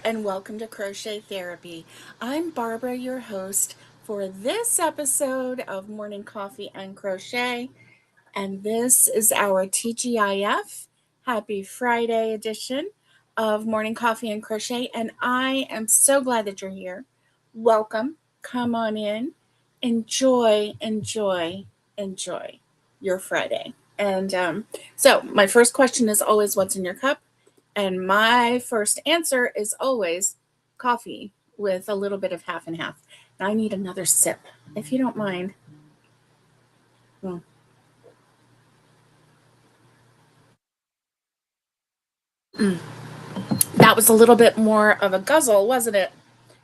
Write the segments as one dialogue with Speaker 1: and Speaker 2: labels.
Speaker 1: and welcome to Crochet Therapy. I'm Barbara, your host for this episode of Morning Coffee and Crochet, and this is our TGIF Happy Friday edition of Morning Coffee and Crochet, and I am so glad that you're here. Welcome, come on in, enjoy your Friday. And so, my first question is always, what's in your cup? And my first answer is always coffee with a little bit of half and half. And I need another sip, if you don't mind. That was a little bit more of a guzzle, wasn't it?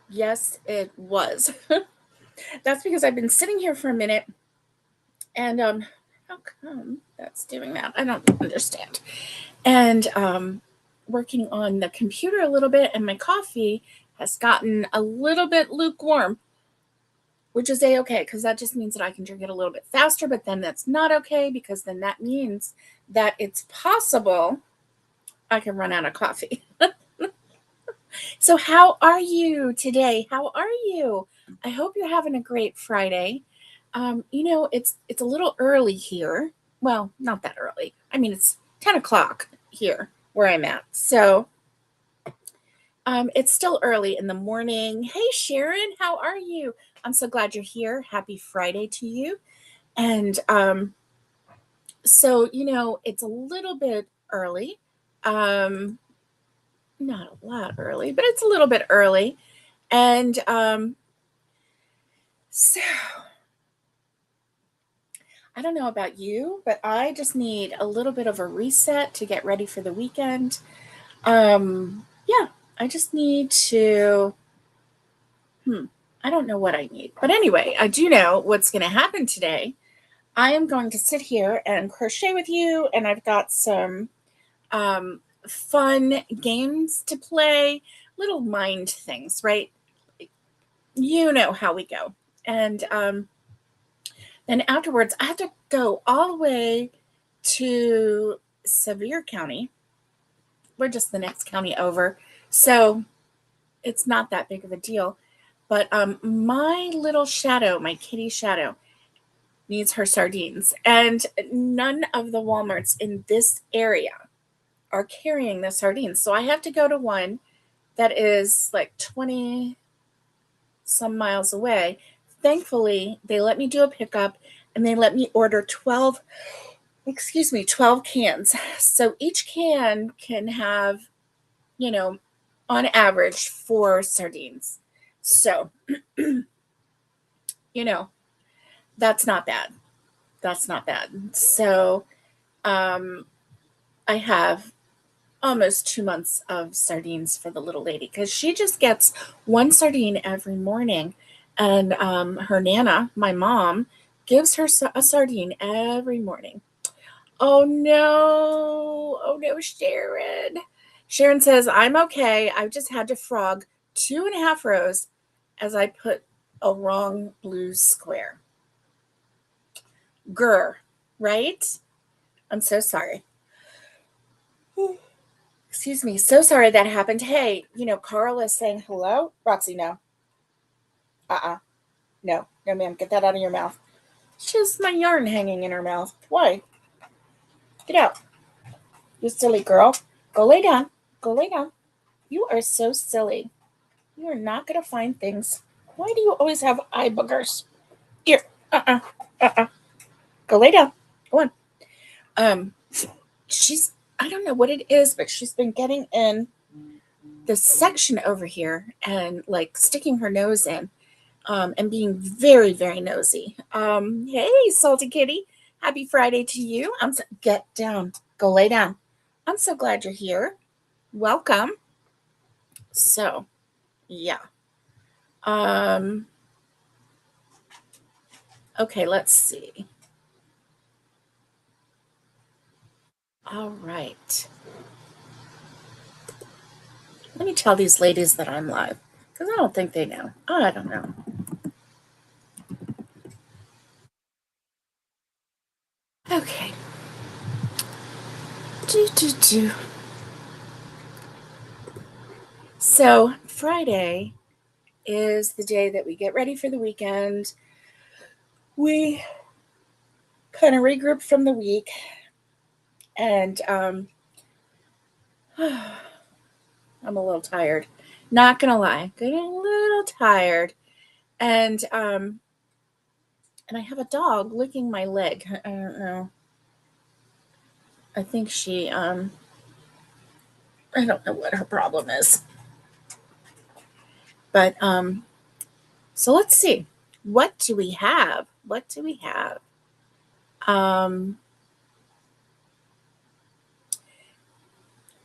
Speaker 1: Yes, it was. That's because I've been sitting here for a minute and how come that's doing that? I don't understand. And working on the computer a little bit, and my coffee has gotten a little bit lukewarm, which is a-okay because that just means that I can drink it a little bit faster, but then that's not okay because then that means that it's possible I can run out of coffee. So how are you today? How are you? I hope you're having a great Friday. It's a little early here. Well, not that early. I mean, it's 10 o'clock here where I'm at. So it's still early in the morning. Hey, Sharon, how are you? I'm so glad you're here. Happy Friday to you. And so, it's a little bit early. Not a lot early, but it's a little bit early. And so I don't know about you, but I just need a little bit of a reset to get ready for the weekend. Yeah, I just need to, I don't know what I need. But anyway, I do know what's going to happen today. I am going to sit here and crochet with you, and I've got some fun games to play, little mind things, right? You know how we go. And then afterwards, I have to go all the way to Sevier County. We're just the next county over. So it's not that big of a deal. But my little shadow, my kitty shadow, needs her sardines. And none of the Walmarts in this area are carrying the sardines. So I have to go to one that is like 20 some miles away. Thankfully, they let me do a pickup and they let me order 12 cans. So each can have, on average 4 sardines. So, that's not bad. That's not bad. So, I have almost 2 months of sardines for the little lady because she just gets one sardine every morning. And her Nana, my mom, gives her a sardine every morning. Oh no. Oh no, Sharon. Sharon says, I'm okay. I've just had to frog 2.5 rows as I put a wrong blue square. Grr, right? I'm so sorry. Excuse me. So sorry that happened. Hey, Carl is saying hello. Roxy, no. No, ma'am. Get that out of your mouth. She has my yarn hanging in her mouth. Why? Get out. You silly girl. Go lay down. Go lay down. You are so silly. You are not going to find things. Why do you always have eye boogers? Here. Go lay down. Go on. She's, I don't know what it is, but she's been getting in the section over here and like sticking her nose in and being very, very nosy. Hey, Salty Kitty. Happy Friday to you. Get down. Go lay down. I'm so glad you're here. Welcome. So, yeah. Okay, let's see. All right. Let me tell these ladies that I'm live because I don't think they know. I don't know. Okay. Do. So Friday is the day that we get ready for the weekend. We kind of regroup from the week, and I'm a little tired. Not gonna lie, getting a little tired, and I have a dog licking my leg. I don't know. I think she I don't know what her problem is, but so let's see. What do we have? What do we have? Um,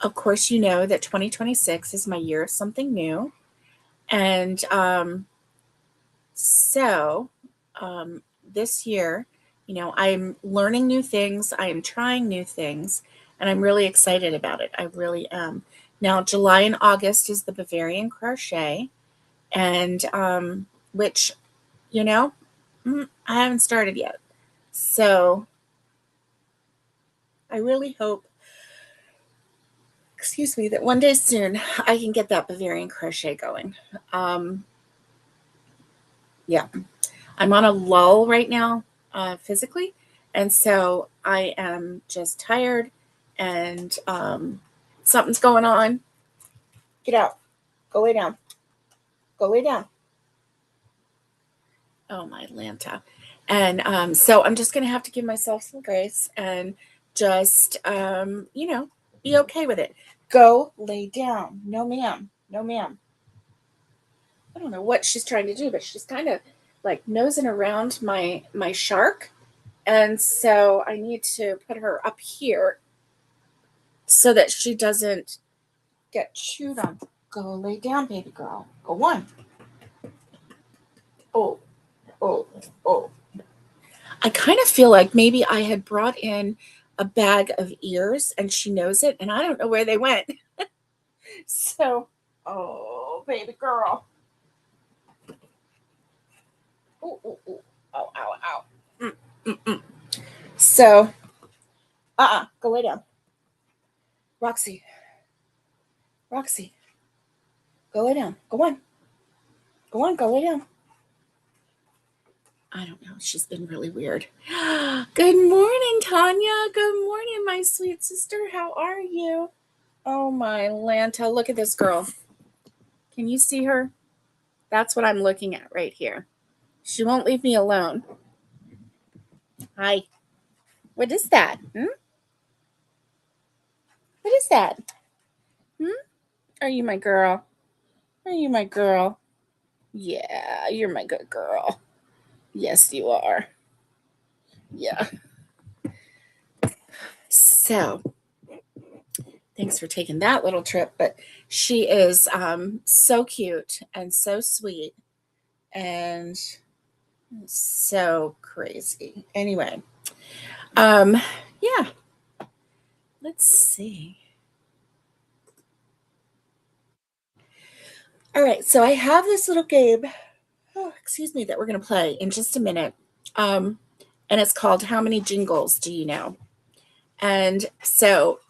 Speaker 1: of course, you know that 2026 is my year of something new. And so this year, I'm learning new things, I am trying new things, and I'm really excited about it. I really am. Now, July and August is the Bavarian Crochet, and which, you know, I haven't started yet. So I really hope, excuse me, that one day soon I can get that Bavarian crochet going. Yeah, I'm on a lull right now, physically, and so I am just tired, and something's going on. Get out. Go lay down. Go lay down. Oh, my Lanta. And so I'm just going to have to give myself some grace and just, be okay with it. Go lay down. No, ma'am. No, ma'am. I don't know what she's trying to do, but she's kind of like nosing around my shark. And so I need to put her up here so that she doesn't get chewed on. Go lay down, baby girl. Go on. Oh, oh, oh. I kind of feel like maybe I had brought in a bag of ears and she knows it, and I don't know where they went. So, oh, baby girl. Oh, oh, oh, ow, ow, ow. Mm, mm, mm. So, go lay down. Roxy, Roxy, go lay down. Go on. Go on, go lay down. I don't know. She's been really weird. Good morning, Tanya. Good morning, my sweet sister. How are you? Oh, my Lanta. Look at this girl. Can you see her? That's what I'm looking at right here. She won't leave me alone. Hi. What is that? What is that? Are you my girl? Are you my girl? Yeah, you're my good girl. Yes, you are. Yeah. So, thanks for taking that little trip. But she is so cute and so sweet and so crazy. Anyway, yeah. Let's see. All right, so I have this little game. Oh, excuse me, that we're gonna play in just a minute. And it's called How Many Jingles Do You Know? And so,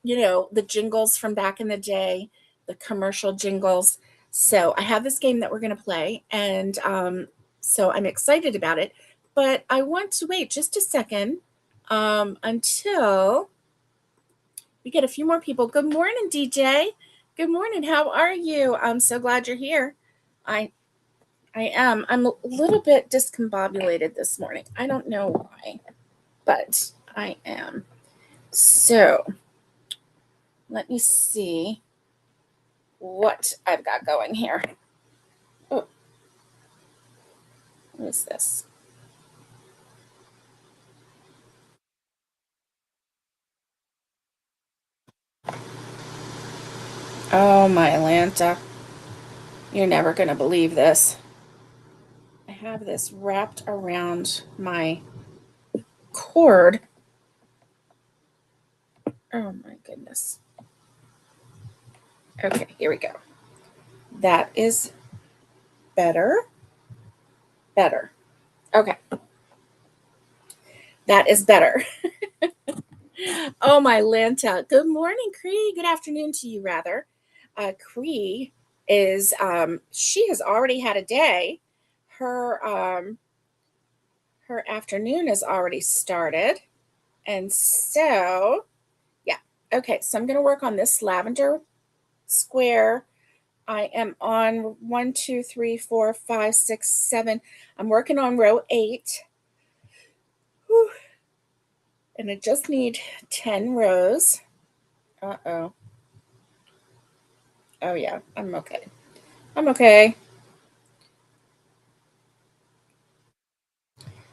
Speaker 1: the jingles from back in the day, the commercial jingles. So I have this game that we're gonna play, and so I'm excited about it. But I want to wait just a second until we get a few more people. Good morning, DJ. Good morning. How are you? I'm so glad you're here. I I am. I'm a little bit discombobulated this morning. I don't know why, but I am. So let me see what I've got going here. Oh, what is this? Oh, my Atlanta. You're never going to believe this. I have this wrapped around my cord. Oh, my goodness. Okay, here we go. That is better. Better. Okay. That is better. Oh, my Lanta. Good morning, Cree. Good afternoon to you, rather. Cree is she has already had a day. Her afternoon has already started. And so, yeah. Okay, so I'm going to work on this lavender square. I am on 1, 2, 3, 4, 5, 6, 7. I'm working on row 8. Whew. And I just need 10 rows. Uh-oh. Oh, yeah, I'm okay. I'm okay.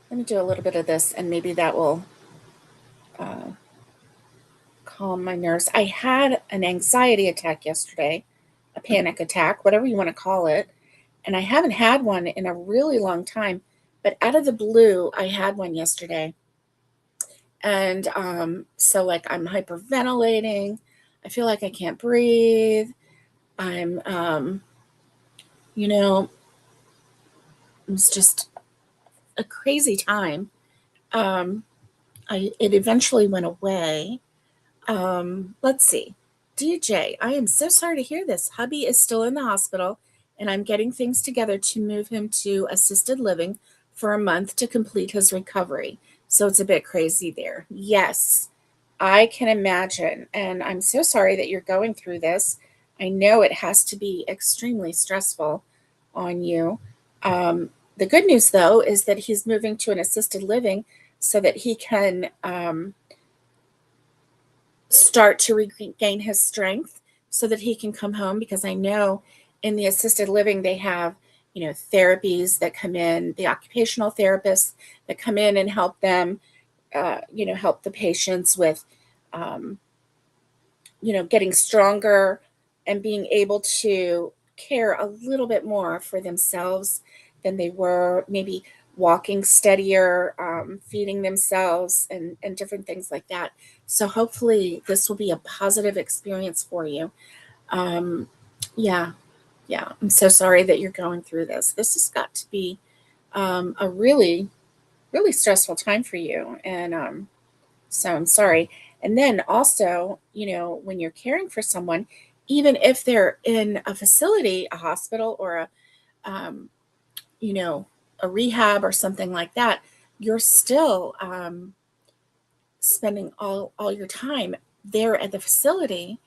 Speaker 1: Let me do a little bit of this, and maybe that will calm my nerves. I had an anxiety attack yesterday, a panic attack, whatever you want to call it. And I haven't had one in a really long time. But out of the blue, I had one yesterday. And so, like, I'm hyperventilating. I feel like I can't breathe. I'm, you know, it's just a crazy time. Um, it eventually went away. Let's see. DJ, I am so sorry to hear this. Hubby is still in the hospital, and I'm getting things together to move him to assisted living for a month to complete his recovery. So it's a bit crazy there. Yes, I can imagine. And I'm so sorry that you're going through this. I know it has to be extremely stressful on you. The good news, though, is that he's moving to an assisted living so that he can start to regain his strength so that he can come home, because I know in the assisted living they have, therapies that come in, the occupational therapists that come in and help them, help the patients with, um, getting stronger and being able to care a little bit more for themselves than they were, maybe walking steadier, feeding themselves, and different things like that. So hopefully this will be a positive experience for you. Um, yeah, yeah. I'm so sorry that you're going through this. This has got to be a really, really stressful time for you. And so I'm sorry. And then also, when you're caring for someone, even if they're in a facility, a hospital, or um, you know, a rehab or something like that, you're still spending all your time there at the facility.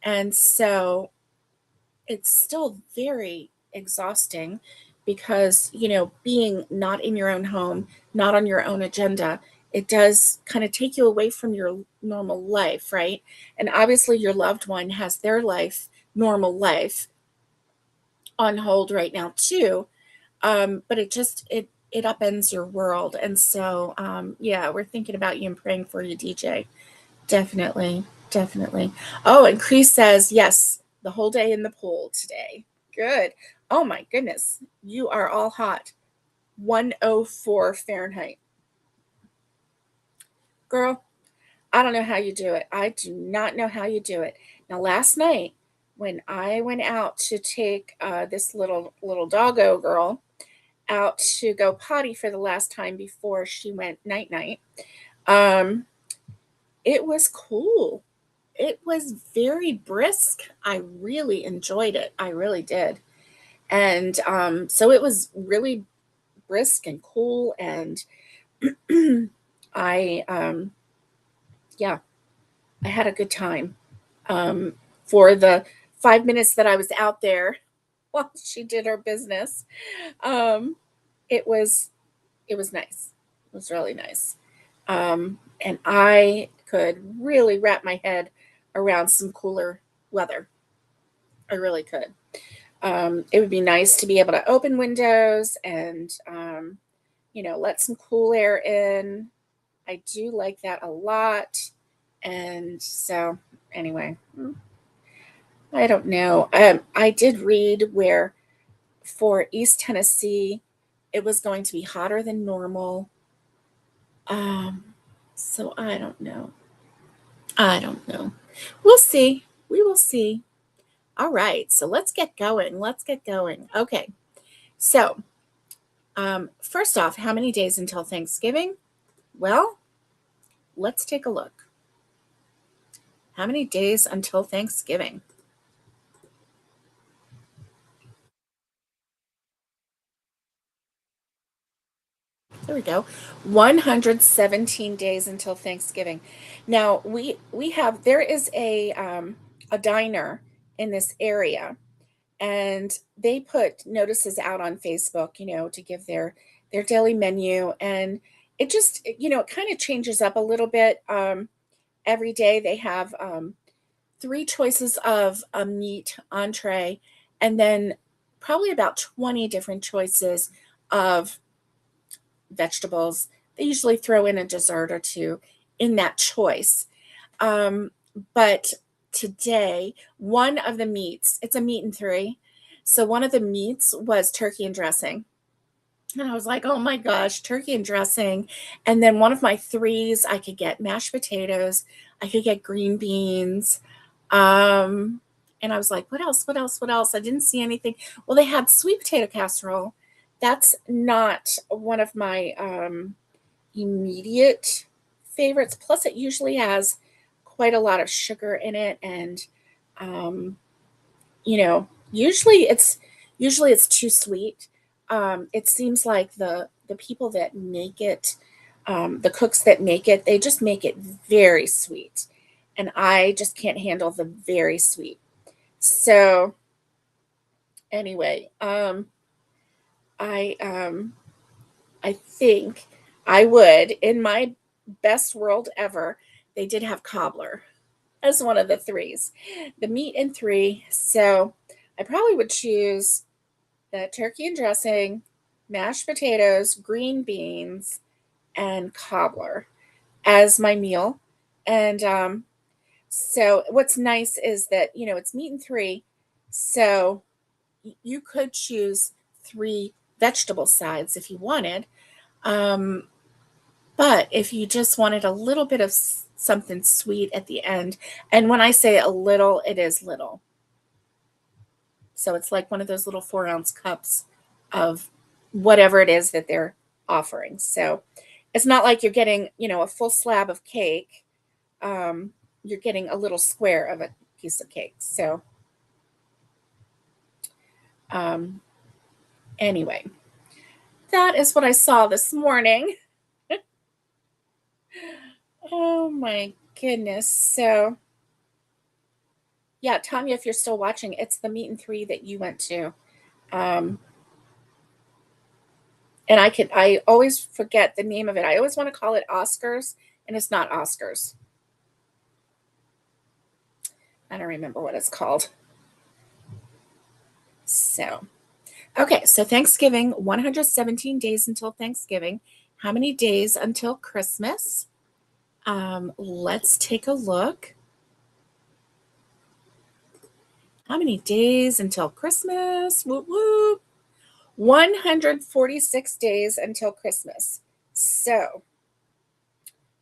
Speaker 1: And so it's still very exhausting because, being not in your own home, not on your own agenda, it does kind of take you away from your normal life, right? And obviously, your loved one has their normal life on hold right now, too. But it upends your world. And so, yeah, we're thinking about you and praying for you, DJ. Definitely, definitely. Oh, and Cree says, yes, the whole day in the pool today. Good. Oh my goodness. You are all hot. 104 Fahrenheit. Girl, I don't know how you do it. I do not know how you do it. Now, last night, when I went out to take this little doggo girl out to go potty for the last time before she went night night, um, it was cool. It was very brisk. I really enjoyed it. I really did. And so it was really brisk and cool. And I, yeah, I had a good time um, for the 5 minutes that I was out there while she did her business. Um, it was it was nice. It was really nice. And I could really wrap my head around some cooler weather. I really could. It would be nice to be able to open windows and, let some cool air in. I do like that a lot. And so, anyway, I don't know. I did read where for East Tennessee, it was going to be hotter than normal. So I don't know. I don't know. We'll see. We will see. All right. So let's get going. Let's get going. Okay. So, first off, how many days until Thanksgiving? Well, let's take a look. How many days until Thanksgiving? There we go. 117 days until Thanksgiving. Now there is a diner in this area, and they put notices out on Facebook, to give their daily menu, and it just, it kind of changes up a little bit. Every day they have three choices of a meat entree, and then probably about 20 different choices of vegetables. They usually throw in a dessert or two in that choice. Um, but today, one of the meats, it's a meat and three. So one of the meats was turkey and dressing. And I was like, oh my gosh, turkey and dressing. And then one of my threes, I could get mashed potatoes, I could get green beans. Um, and I was like, what else? What else? What else? I didn't see anything. Well, they had sweet potato casserole. That's not one of my immediate favorites. Plus, it usually has quite a lot of sugar in it, and um, usually it's too sweet. It seems like the people that make it, the cooks that make it, they just make it very sweet, and I just can't handle the very sweet. So anyway, I I think I would, in my best world ever, they did have cobbler as one of the threes, the meat and three. So I probably would choose the turkey and dressing, mashed potatoes, green beans, and cobbler as my meal. And so what's nice is that, it's meat and three. So you could choose three vegetable sides if you wanted. Um, but if you just wanted a little bit of something sweet at the end, and when I say a little, it is little. So it's like one of those little 4-ounce cups of whatever it is that they're offering. So it's not like you're getting, a full slab of cake. You're getting a little square of a piece of cake. So um, anyway, that is what I saw this morning. Oh my goodness. So yeah, Tanya, if you're still watching, it's the meet and three that you went to. Um, and I always forget the name of it. I always want to call it Oscars, and it's not Oscars. I don't remember what it's called. So, okay, so Thanksgiving, 117 days until Thanksgiving. How many days until Christmas? Let's take a look. How many days until Christmas? Whoop, whoop. 146 days until Christmas. So,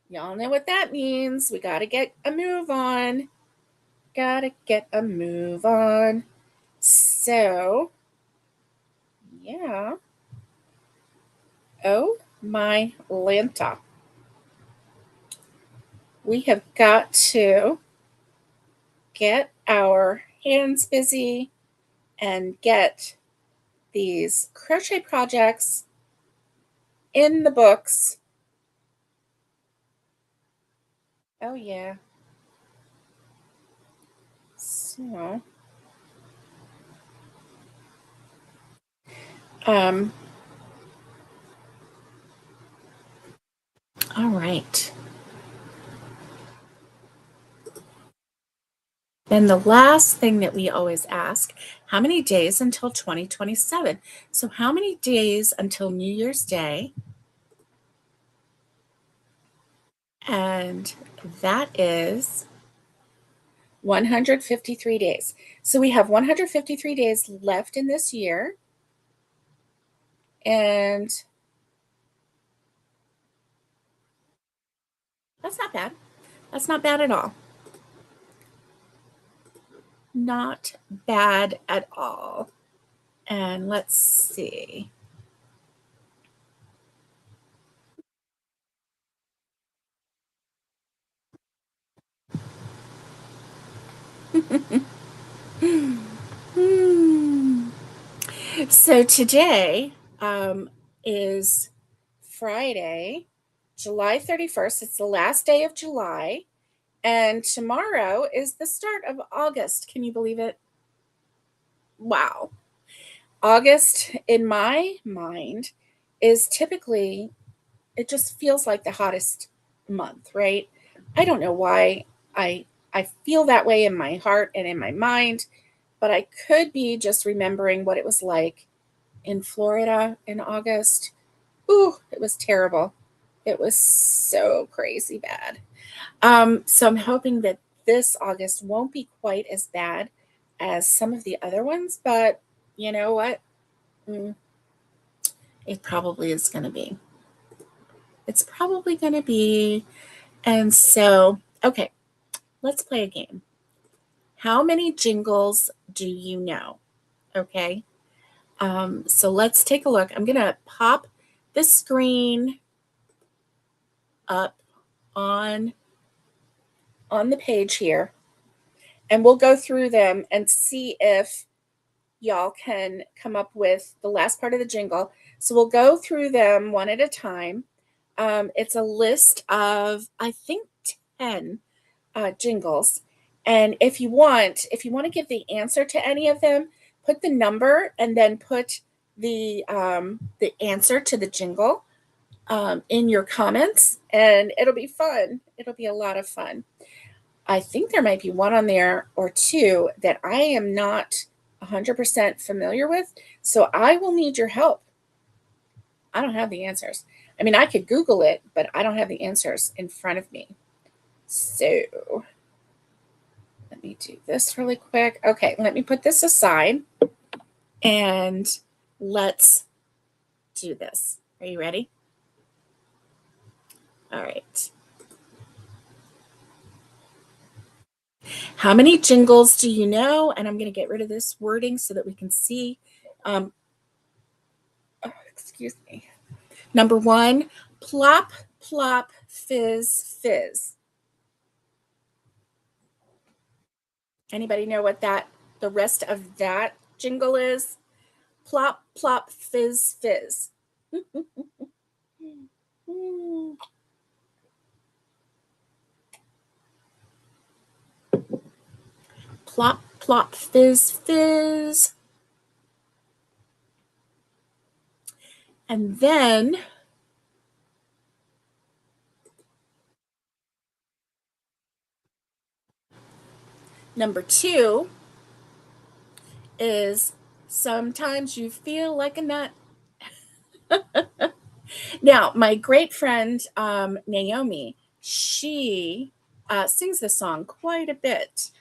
Speaker 1: y'all know what that means. We got to get a move on. Gotta get a move on. So, yeah. Oh my Lanta. We have got to get our hands busy and get these crochet projects in the books. Oh, yeah. So, um, all right. Then the last thing that we always ask, how many days until 2027? So how many days until New Year's Day? And that is 153 days. So we have 153 days left in this year. And that's not bad. That's not bad at all. Not bad at all. And let's see. So today is Friday, July 31st. It's the last day of July. And tomorrow is the start of August. Can you believe it? Wow. August, in my mind, is typically, it just feels like the hottest month, right? I don't know why I feel that way in my heart and in my mind, but I could be just remembering what it was like in Florida in August. Ooh, it was terrible. It was so crazy bad. So I'm hoping that this August won't be quite as bad as some of the other ones, but you know what? Mm, it probably is going to be. It's probably going to be. And so, okay, let's play a game. How many jingles do you know? Okay. So let's take a look. I'm going to pop the screen up on the page here, and we'll go through them and see if y'all can come up with the last part of the jingle. So we'll go through them one at a time. It's a list of, I think, 10 jingles. And if you want to give the answer to any of them, put the number and then put the answer to the jingle in your comments, and it'll be fun. It'll be a lot of fun. I think there might be one on there or two that I am not 100% familiar with, so I will need your help. I don't have the answers. I mean, I could Google it, but I don't have the answers in front of me. So let me do this really quick. Okay, let me put this aside and let's do this. Are you ready? All right. How many jingles do you know? And I'm going to get rid of this wording so that we can see. Excuse me. Number 1, plop, plop, fizz, fizz. Anybody know what the rest of that jingle is? Plop, plop, fizz, fizz. Plop, plop, fizz, fizz. And then number 2 is sometimes you feel like a nut. Now, my great friend Naomi, she sings this song quite a bit.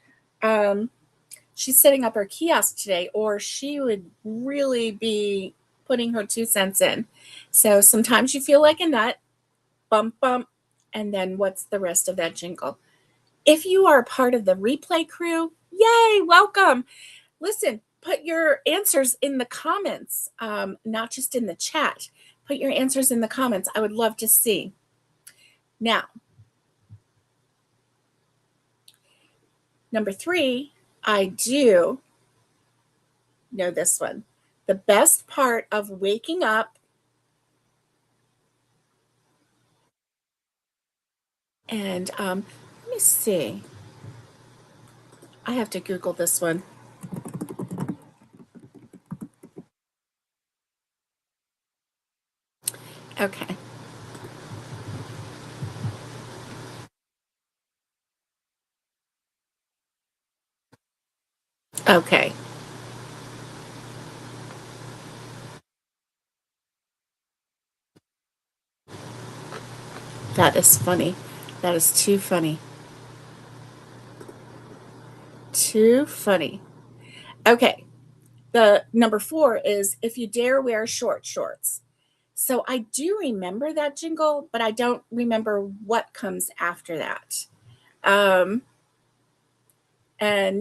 Speaker 1: She's setting up her kiosk today, or she would really be putting her 2 cents in. So sometimes you feel like a nut, bump, bump, and then what's the rest of that jingle? If you are part of the replay crew, yay, welcome. Listen, put your answers in the comments, not just in the chat. Put your answers in the comments. I would love to see. Now, number 3, I do know this one. The best part of waking up and let me see. I have to Google this one. Okay. Okay. That is funny. That is too funny. Too funny. Okay. The number 4 is if you dare wear short shorts. So I do remember that jingle, but I don't remember what comes after that. And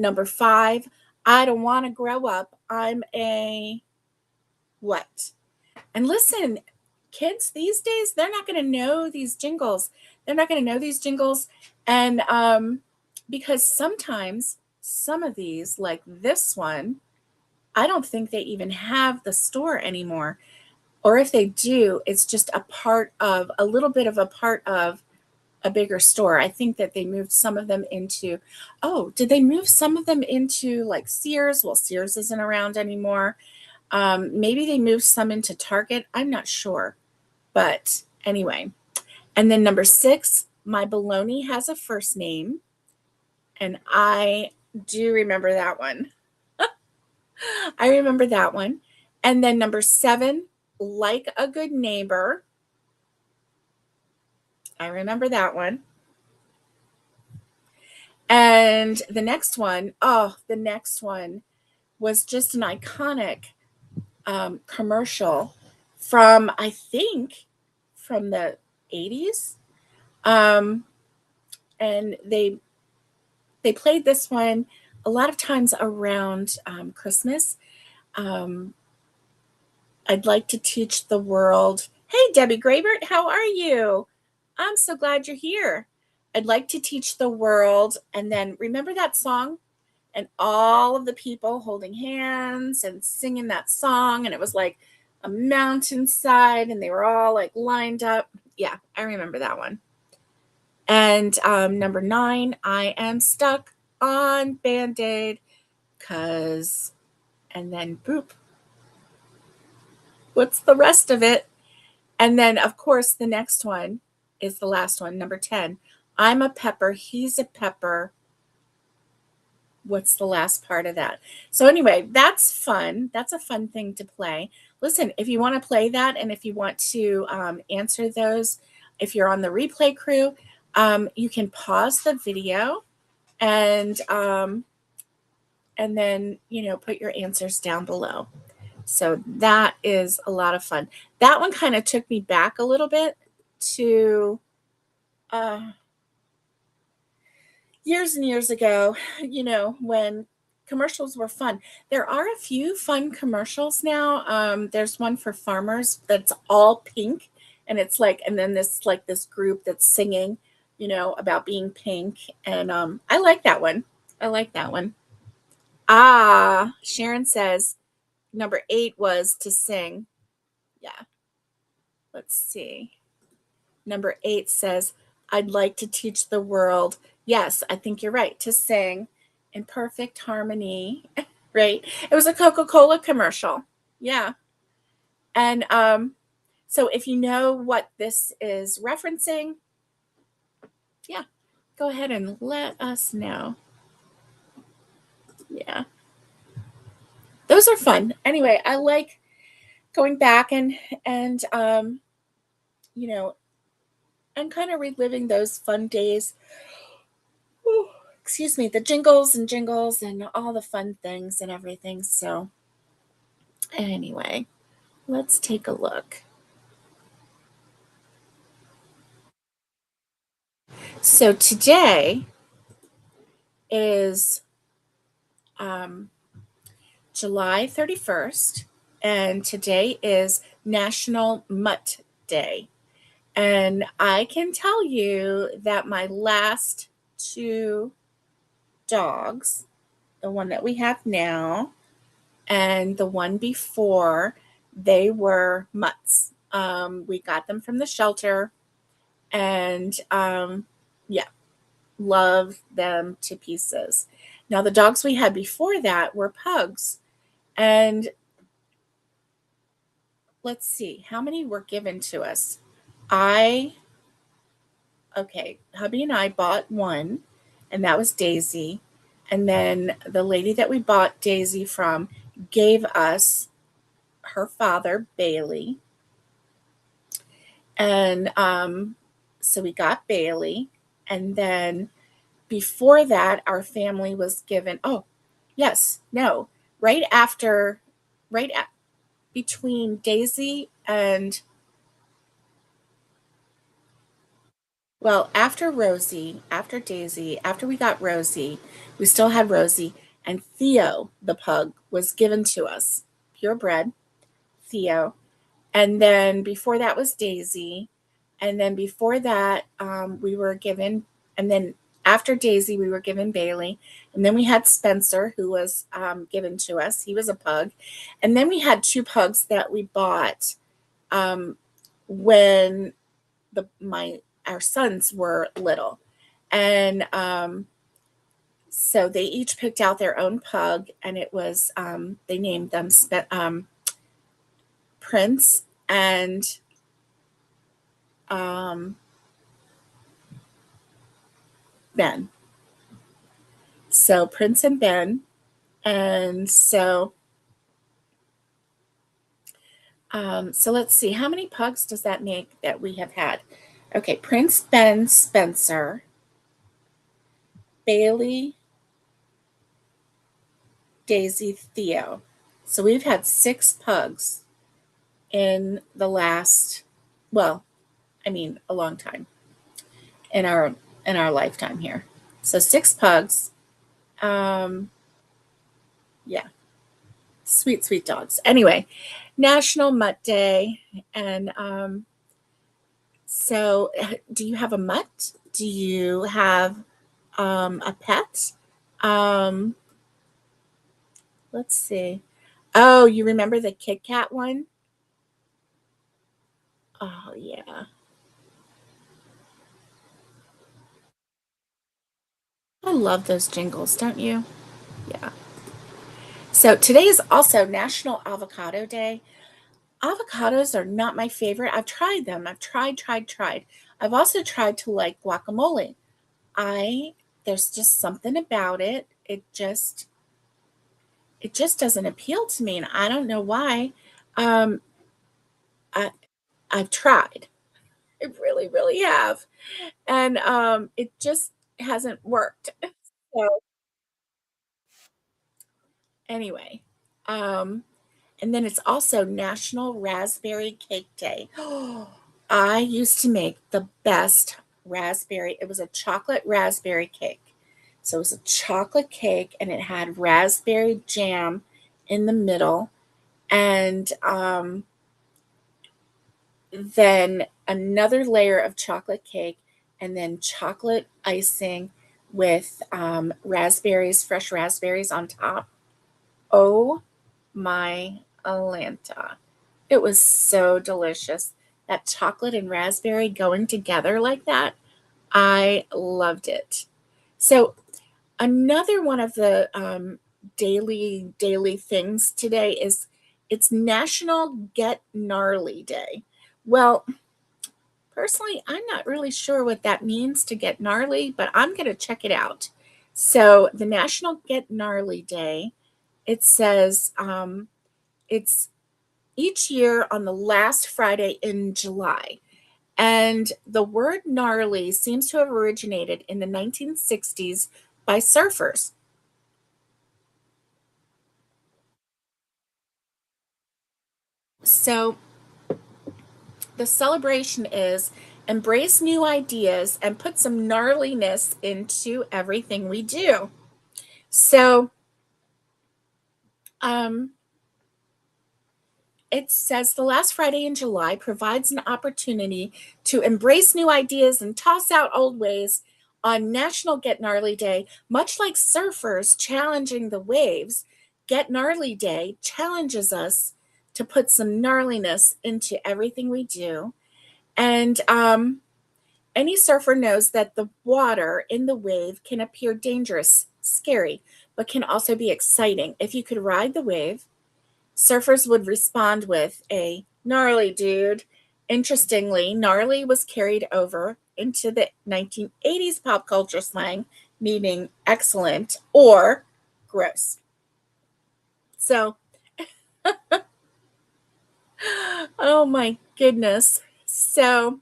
Speaker 1: number 5, I don't want to grow up. I'm a what? And listen, kids these days, they're not going to know these jingles. They're not going to know these jingles. And because sometimes some of these, like this one, I don't think they even have the store anymore. Or if they do, it's just a little bit of a part of a bigger store. I think that they moved some of them into, oh, did they move some of them into like Sears? Well, Sears isn't around anymore. Maybe they moved some into Target. I'm not sure. But anyway. And then number 6, My Baloney Has a First Name. And I do remember that one. I remember that one. And then number 7, Like a Good Neighbor. I remember that one. And the next one was just an iconic commercial from, I think, from the 80s. And they played this one a lot of times around Christmas. I'd like to teach the world. Hey, Debbie Graybert, how are you? I'm so glad you're here. I'd like to teach the world. And then remember that song? And all of the people holding hands and singing that song. And it was like a mountainside and they were all like lined up. Yeah, I remember that one. And number 9, I am stuck on Band-Aid because, and then boop. What's the rest of it? And then, of course, the next one is the last one, number 10. I'm a pepper, he's a pepper. What's the last part of that? So anyway, that's fun. That's a fun thing to play. Listen, if you want to play that and if you want to answer those, if you're on the replay crew, you can pause the video and then, put your answers down below. So that is a lot of fun. That one kind of took me back a little bit to years and years ago, when commercials were fun. There are a few fun commercials now. There's one for farmers that's all pink, and it's like, and then this group that's singing, about being pink, and I like that one. Sharon says number 8 was to sing. Yeah. Let's see. Number 8 says, I'd like to teach the world. Yes, I think you're right. To sing in perfect harmony, right? It was a Coca-Cola commercial. Yeah. And so if you know what this is referencing, yeah, go ahead and let us know. Yeah. Those are fun. Anyway, I like going back and and kind of reliving those fun days. Ooh, excuse me, the jingles and all the fun things and everything. So anyway, let's take a look. So today is July 31st, and today is National Mutt Day. And I can tell you that my last 2 dogs, the one that we have now and the one before, they were mutts. We got them from the shelter, and yeah, love them to pieces. Now, the dogs we had before that were pugs, and let's see, how many were given to us? Hubby and I bought one, and that was Daisy. And then the lady that we bought Daisy from gave us her father, Bailey. And so we got Bailey. And then before that, our family was given, between Daisy and, well, after Daisy, after we got Rosie, we still had Rosie, and Theo, the pug, was given to us, purebred, Theo. And then before that was Daisy. And then before that, we were given, and then after Daisy, we were given Bailey. And then we had Spencer, who was given to us. He was a pug. And then we had 2 pugs that we bought when our sons were little. And so they each picked out their own pug, and it was they named them Prince and um, Ben. So Prince and Ben. And so let's see, how many pugs does that make that we have had? Okay, Prince, Ben, Spencer, Bailey, Daisy, Theo. So we've had 6 pugs in the last, well, I mean, a long time in our lifetime here. So 6 pugs. Yeah, sweet, sweet dogs. Anyway, National Mutt Day. And so do you have a mutt? Do you have a pet? Um, let's see. Oh, you remember the Kit Kat one? Oh, yeah. I love those jingles, don't you? Yeah. So today is also National Avocado Day. Avocados are not my favorite. I've tried them. I've tried. I've also tried to like guacamole. I There's just something about it. It just doesn't appeal to me, and I don't know why. Um, I I've tried. I really, really have, and it just hasn't worked. So anyway, um, and then it's also National Raspberry Cake Day. I used to make the best raspberry. It was a chocolate raspberry cake. So it was a chocolate cake and it had raspberry jam in the middle, and then another layer of chocolate cake, and then chocolate icing with raspberries, fresh raspberries on top. Oh my Alanta. It was so delicious. That chocolate and raspberry going together like that, I loved it. So another one of the daily things today is it's National Get Gnarly Day. Well, personally, I'm not really sure what that means to get gnarly, but I'm going to check it out. So the National Get Gnarly Day, it says it's each year on the last Friday in July. And the word gnarly seems to have originated in the 1960s by surfers. So the celebration is embrace new ideas and put some gnarliness into everything we do. So um, it says the last Friday in July provides an opportunity to embrace new ideas and toss out old ways on National Get Gnarly Day. Much like surfers challenging the waves, Get Gnarly Day challenges us to put some gnarliness into everything we do. And any surfer knows that the water in the wave can appear dangerous, scary, but can also be exciting. If you could ride the wave, surfers would respond with a gnarly dude. Interestingly, gnarly was carried over into the 1980s pop culture slang, meaning excellent or gross. So, oh my goodness. So,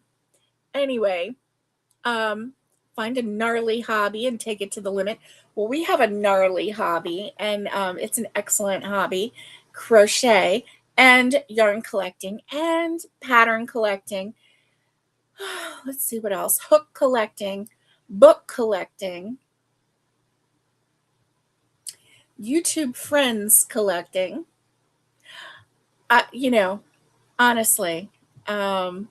Speaker 1: anyway, um, find a gnarly hobby and take it to the limit. Well, we have a gnarly hobby, and it's an excellent hobby: crochet and yarn collecting and pattern collecting. Let's see what else: hook collecting, book collecting, YouTube friends collecting. You know, honestly, um,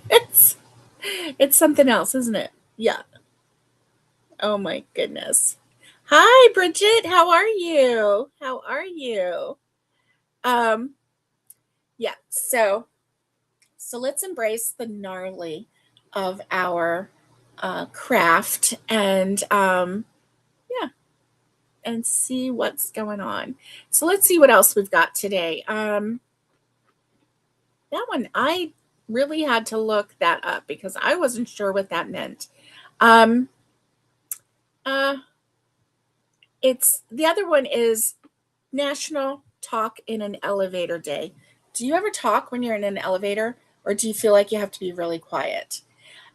Speaker 1: it's it's something else, isn't it? Yeah. Oh my goodness. Hi, Bridget. How are you? How are you? Um, yeah. So let's embrace the gnarly of our craft and yeah, and see what's going on. So let's see what else we've got today. That one I really had to look that up because I wasn't sure what that meant. Um, uh, it's the other one is National Talk in an Elevator Day. Do you ever talk when you're in an elevator, or do you feel like you have to be really quiet?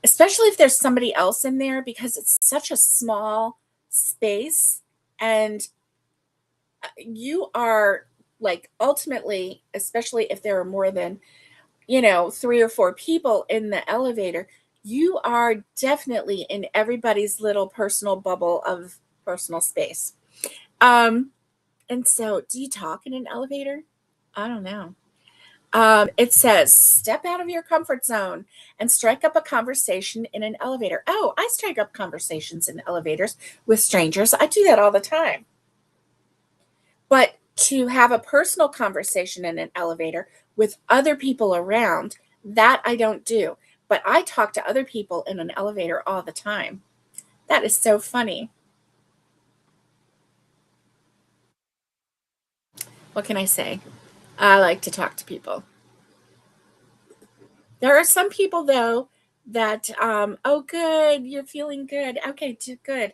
Speaker 1: Especially if there's somebody else in there because it's such a small space and you are like ultimately, especially if there are more than, 3 or 4 people in the elevator, you are definitely in everybody's little personal bubble of personal space. Um, and so do you talk in an elevator? I don't know. It says, step out of your comfort zone and strike up a conversation in an elevator. Oh, I strike up conversations in elevators with strangers. I do that all the time. But to have a personal conversation in an elevator with other people around, that I don't do. But I talk to other people in an elevator all the time. That is so funny. What can I say? I like to talk to people. There are some people, though, that, oh, good, you're feeling good. Okay, good.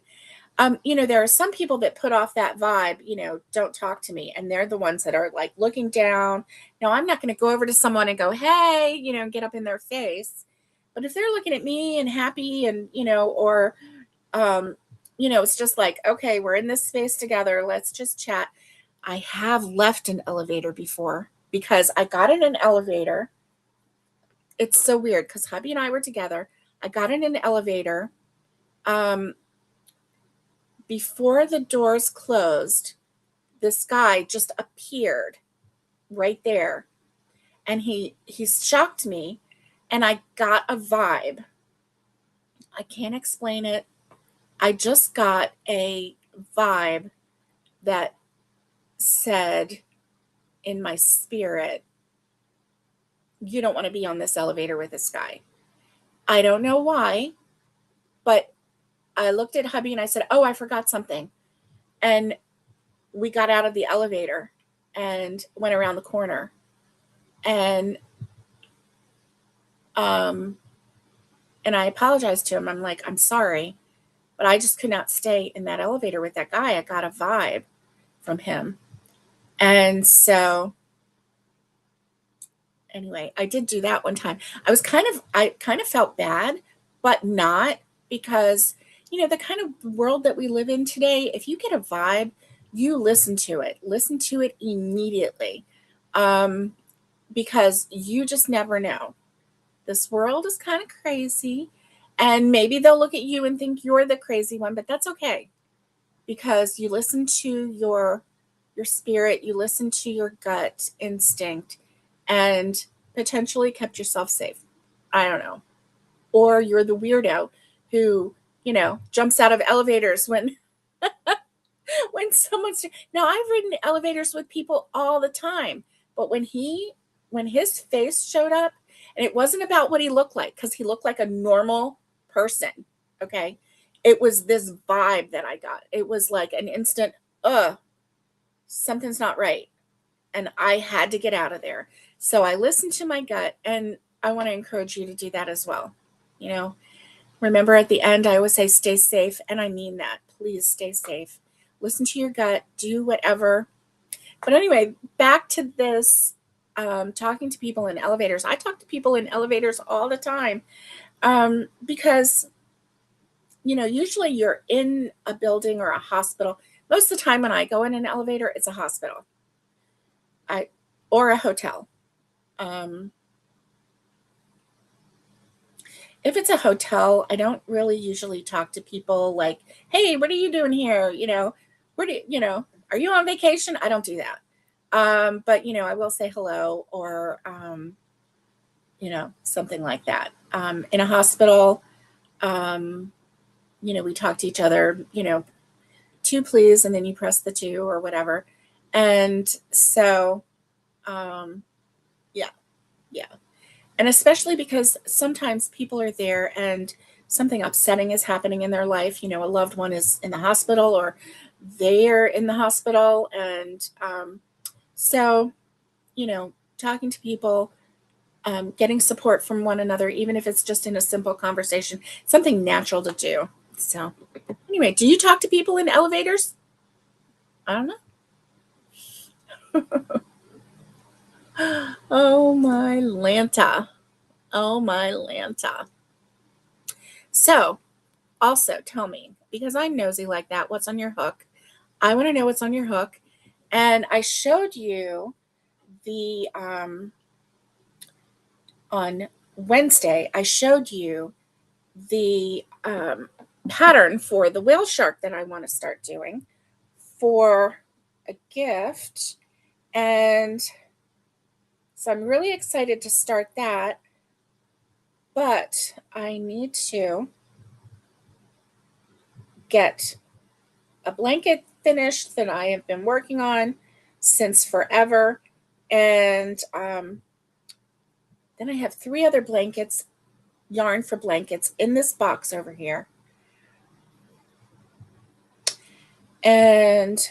Speaker 1: There are some people that put off that vibe, don't talk to me. And they're the ones that are like looking down. Now, I'm not going to go over to someone and go, hey, get up in their face. But if they're looking at me and happy and, or, um, it's just like, okay, we're in this space together. Let's just chat. I have left an elevator before because I got in an elevator. It's so weird because hubby and I were together. I got in an elevator. Um, Before the doors closed, this guy just appeared right there, and he shocked me, and I got a vibe. I can't explain it. I just got a vibe that said in my spirit, you don't want to be on this elevator with this guy. I don't know why, but I looked at hubby and I said, oh, I forgot something. And we got out of the elevator and went around the corner. And um and I apologized to him. I'm like, I'm sorry, but I just could not stay in that elevator with that guy. I got a vibe from him. And so anyway, I did do that one time. I kind of felt bad, but not because, the kind of world that we live in today, if you get a vibe, you listen to it. Listen to it immediately. Um, because you just never know. This world is kind of crazy. And maybe they'll look at you and think you're the crazy one, but that's okay because you listen to your spirit, you listen to your gut instinct and potentially kept yourself safe. I don't know. Or you're the weirdo who, jumps out of elevators when when someone's now I've ridden elevators with people all the time, but when his face showed up, and it wasn't about what he looked like because he looked like a normal person. Okay, it was this vibe that I got. It was like an instant, something's not right, and I had to get out of there. So I listened to my gut, and I want to encourage you to do that as well. you know Remember, at the end, I always say stay safe, and I mean that. Please stay safe. Listen to your gut, do whatever. But anyway, back to this, talking to people in elevators. I talk to people in elevators all the time, because, usually you're in a building or a hospital. Most of the time when I go in an elevator, it's a hospital I, or a hotel. Um, if it's a hotel, I don't really usually talk to people like, "Hey, what are you doing here?" Where do are you on vacation? I don't do that. But I will say hello or something like that. In a hospital, um, we talk to each other, two please, and then you press the two or whatever. And so Yeah, yeah. And especially because sometimes people are there and something upsetting is happening in their life. A loved one is in the hospital or they're in the hospital. And so, talking to people, getting support from one another, even if it's just in a simple conversation, something natural to do. So, anyway, do you talk to people in elevators? I don't know. Oh, my Lanta. Oh, my Lanta. So, also tell me, because I'm nosy like that, what's on your hook? I want to know what's on your hook. And I showed you the, on Wednesday, I showed you the pattern for the whale shark that I want to start doing for a gift. And so I'm really excited to start that. But I need to get a blanket finished that I have been working on since forever. And then I have 3 other blankets, yarn for blankets, in this box over here. And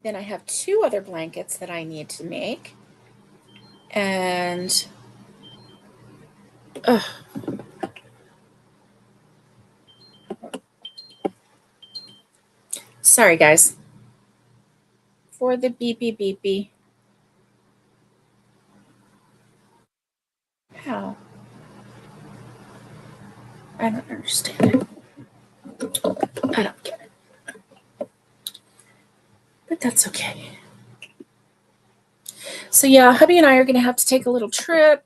Speaker 1: then I have 2 other blankets that I need to make. And sorry, guys, for the beepy beepy. How? I don't understand it. I don't get it. But that's okay. So, yeah, hubby and I are going to have to take a little trip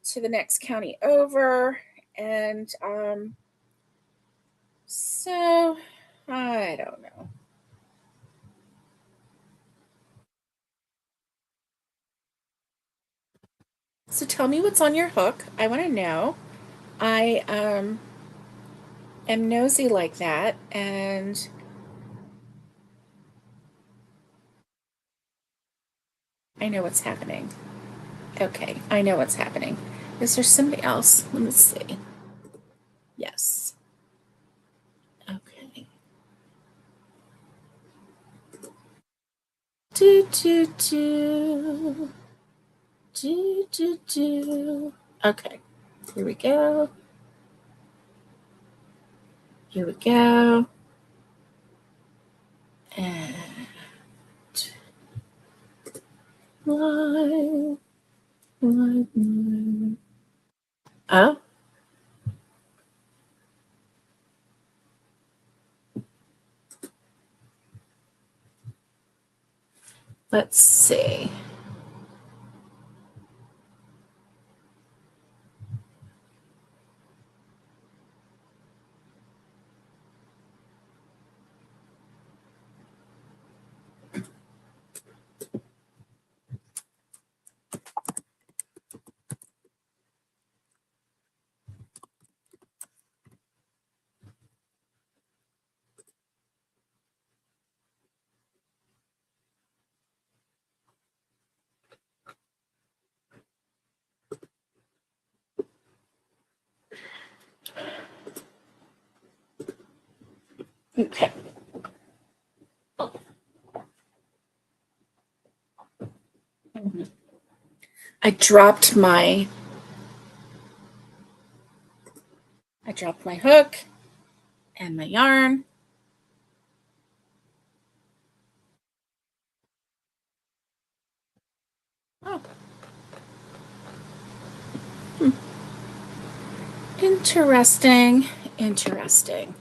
Speaker 1: to the next county over. And so I don't know. So tell me what's on your hook. I want to know. I am nosy like that, and I know what's happening. Okay, I know what's happening. Is there somebody else? Let me see. Yes. Okay. Do do do do do do. Okay. Here we go. Here we go. And one, one. Oh, let's see. Okay. I dropped my hook and my yarn. Oh. Hmm. Interesting. Interesting.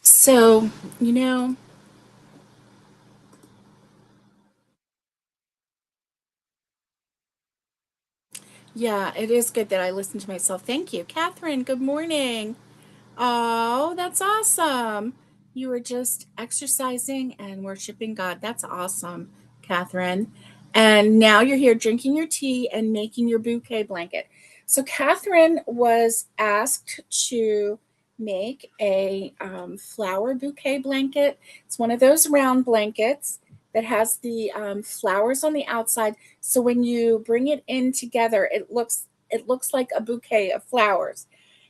Speaker 1: So, you know, yeah, it is good that I listen to myself. Thank you. Catherine, good morning. Oh, that's awesome. You were just exercising and worshiping God. That's awesome, Catherine. And now you're here drinking your tea and making your bouquet blanket. So, Catherine was asked to make a flower bouquet blanket. It's one of those round blankets that has the flowers on the outside. So when you bring it in together, it looks like a bouquet of flowers.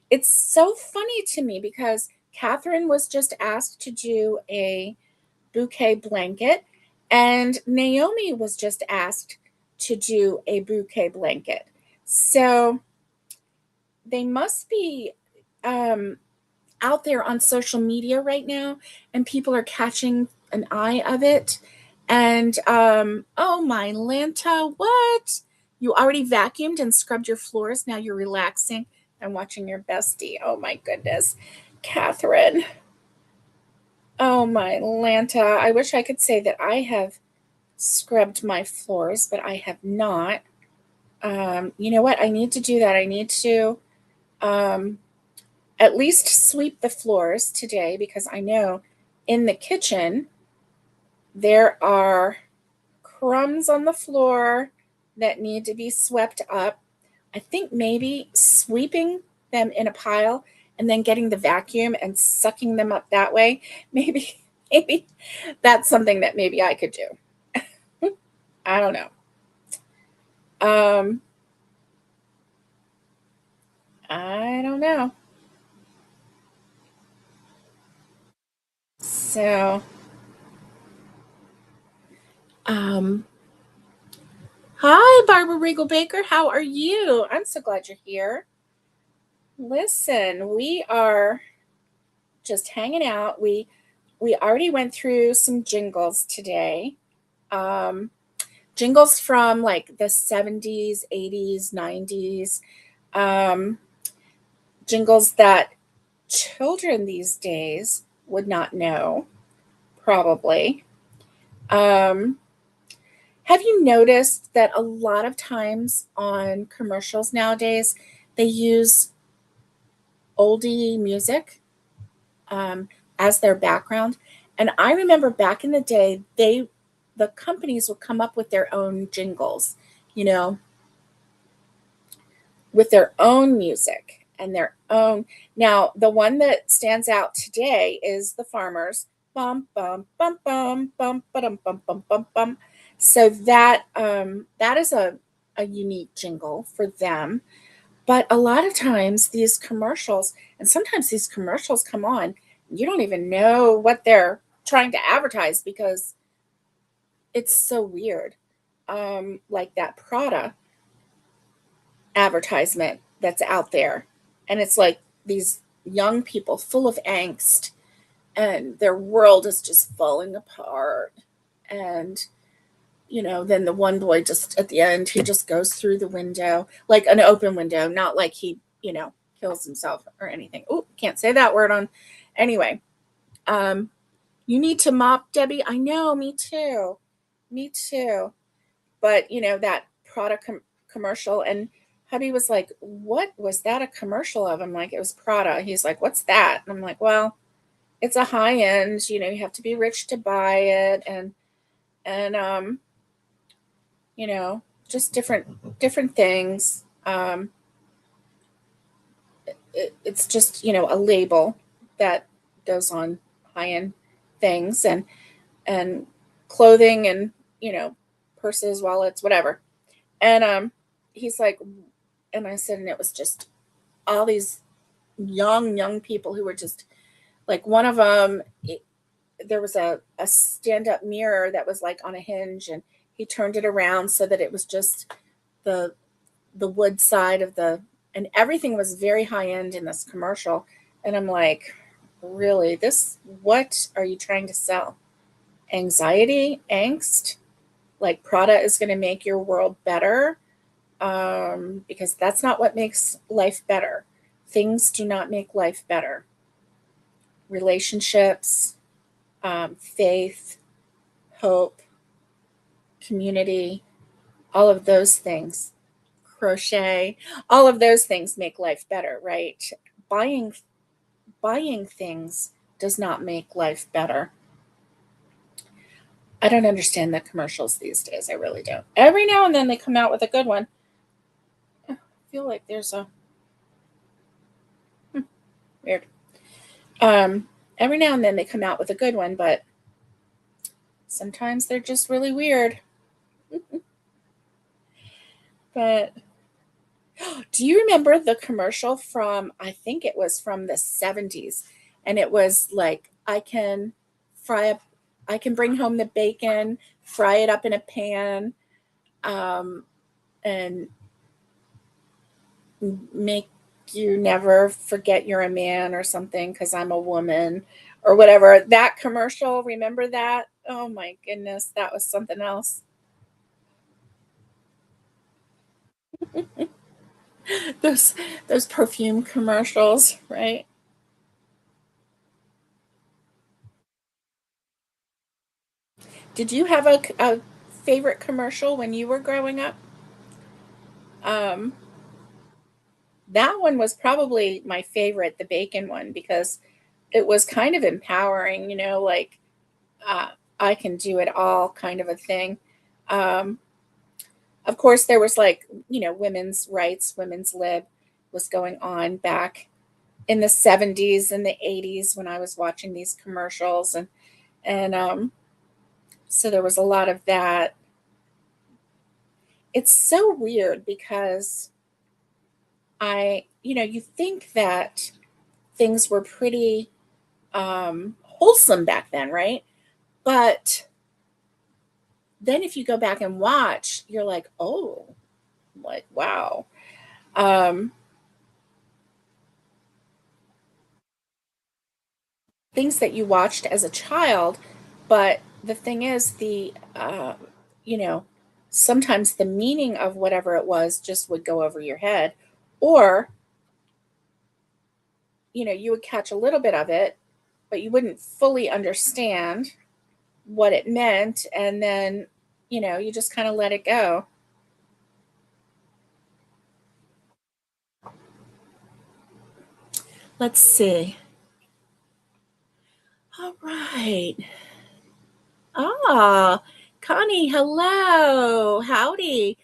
Speaker 1: It's so funny to me because Catherine was just asked to do a bouquet blanket, and Naomi was just asked to do a bouquet blanket. So they must be um, out there on social media right now, and people are catching an eye of it. And oh my Lanta, what? You already vacuumed and scrubbed your floors. Now you're relaxing and watching your bestie. Oh my goodness, Catherine. Oh my Lanta. I wish I could say that I have scrubbed my floors, but I have not. You know what? I need to do that. I need to um, at least sweep the floors today because I know in the kitchen there are crumbs on the floor that need to be swept up. I think maybe sweeping them in a pile and then getting the vacuum and sucking them up that way. Maybe, maybe that's something that maybe I could do. I don't know. Um, I don't know. So, um, hi, Barbara Regal Baker. How are you? I'm so glad you're here. Listen, we are just hanging out. We already went through some jingles today. Um, Jingles from like the 70s, 80s, 90s. Um, Jingles that children these days would not know, probably. Um, have you noticed that a lot of times on commercials nowadays, they use oldie music um, as their background? And I remember back in the day, the companies would come up with their own jingles, you know, with their own music and their own. Now, the one that stands out today is the farmers. Bum bum bum bum bum bum bum bum bum bum. So that is a unique jingle for them. But a lot of times these commercials, and sometimes these commercials come on, you don't even know what they're trying to advertise because it's so weird. Like that Prada advertisement that's out there. And it's like these young people full of angst and their world is just falling apart. And, then the one boy just at the end, he just goes through the window, like an open window, not like he, kills himself or anything. Oh, can't say that word on. Anyway, um, you need to mop, Debbie. I know, me too. Me too. But that product commercial, and hubby was like, what was that a commercial of? I'm like, it was Prada. He's like, what's that? And I'm like, well, it's a high end, you have to be rich to buy it. And you know just different things. It's just a label that goes on high end things and clothing and purses, wallets, whatever. And he's like, and I said, and it was just all these young people who were just like, one of them, there was a stand-up mirror that was like on a hinge, and he turned it around so that it was just the the wood side of the, and everything was very high end in this commercial. And I'm like, really, this, what are you trying to sell? Anxiety, angst? Like Prada is going to make your world better? Because that's not what makes life better. Things do not make life better. relationships, faith, hope, community, all of those things, crochet, all of those things make life better, right? Buying buying things does not make life better. I don't understand the commercials these days. I really don't. Every now and then they come out with a good one. I feel like there's a weird. Every now and then they come out with a good one, but sometimes they're just really weird. But do you remember the commercial from, I think it was from the 70s? And it was like, fry up, I can bring home the bacon, fry it up in a pan, um, and make you never forget you're a man or something because I'm a woman or whatever. That commercial, remember that? Oh my goodness, that was something else. those those perfume commercials, right? Did you have a favorite commercial when you were growing up? Um, that one was probably my favorite, the bacon one, because it was kind of empowering, like uh, I can do it all kind of a thing. Um, of course, there was like, women's rights, women's lib was going on back in the 70s and the 80s when I was watching these commercials. And so there was a lot of that. It's so weird because you think that things were pretty wholesome back then, right? But then if you go back and watch, you're like, oh, like, wow. Um, Things that you watched as a child. But the thing is, you know, sometimes the meaning of whatever it was just would go over your head. Or, you would catch a little bit of it, but you wouldn't fully understand what it meant. And then, you just kind of let it go. Let's see. All right. Ah, Connie, hello. Howdy.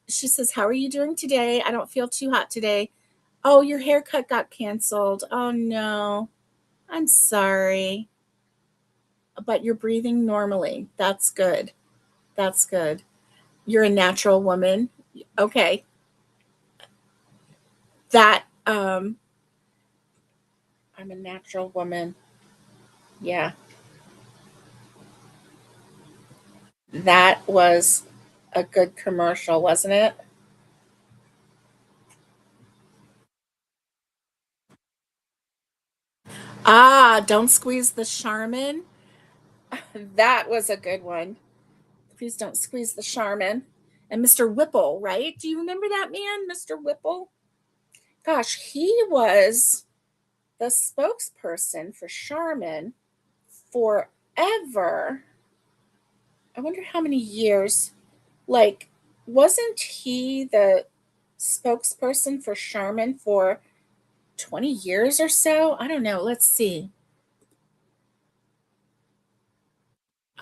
Speaker 1: She says, how are you doing today? I don't feel too hot today. Oh, your haircut got canceled. Oh no. I'm sorry. But you're breathing normally. That's good. That's good. You're a natural woman. Okay. That I'm a natural woman. Yeah. That was a good commercial, wasn't it? Ah, don't squeeze the Charmin. That was a good one. Please don't squeeze the Charmin. And Mr. Whipple, right? Do you remember that man, Mr. Whipple? Gosh, he was the spokesperson for Charmin forever. I wonder how many years. Like, wasn't he the spokesperson for Charmin for 20 years or so? I don't know. Let's see.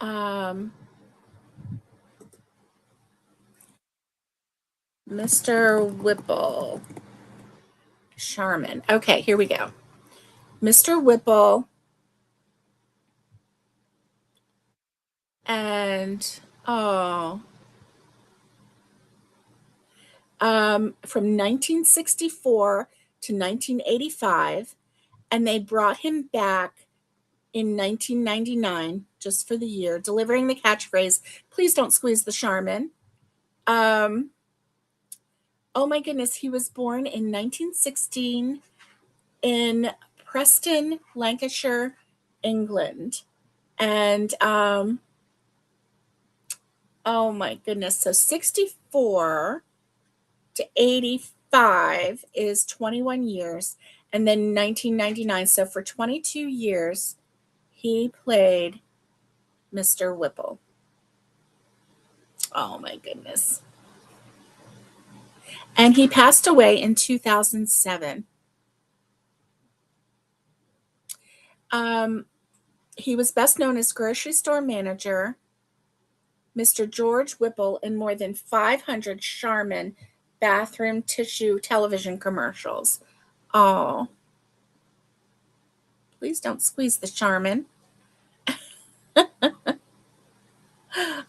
Speaker 1: Um, Mr. Whipple, Charmin. Okay, here we go. Mr. Whipple and oh, from 1964 to 1985, and they brought him back in 1999 just for the year, delivering the catchphrase, "Please don't squeeze the Charmin." Um, oh my goodness, he was born in 1916 in Preston, Lancashire, England, and oh my goodness, so 64 to 85 is 21 years. And then 1999, so for 22 years, he played Mr. Whipple. Oh my goodness. And he passed away in 2007. He was best known as grocery store manager, Mr. George Whipple, in more than 500 Charmin bathroom tissue television commercials. Oh, please don't squeeze the Charmin.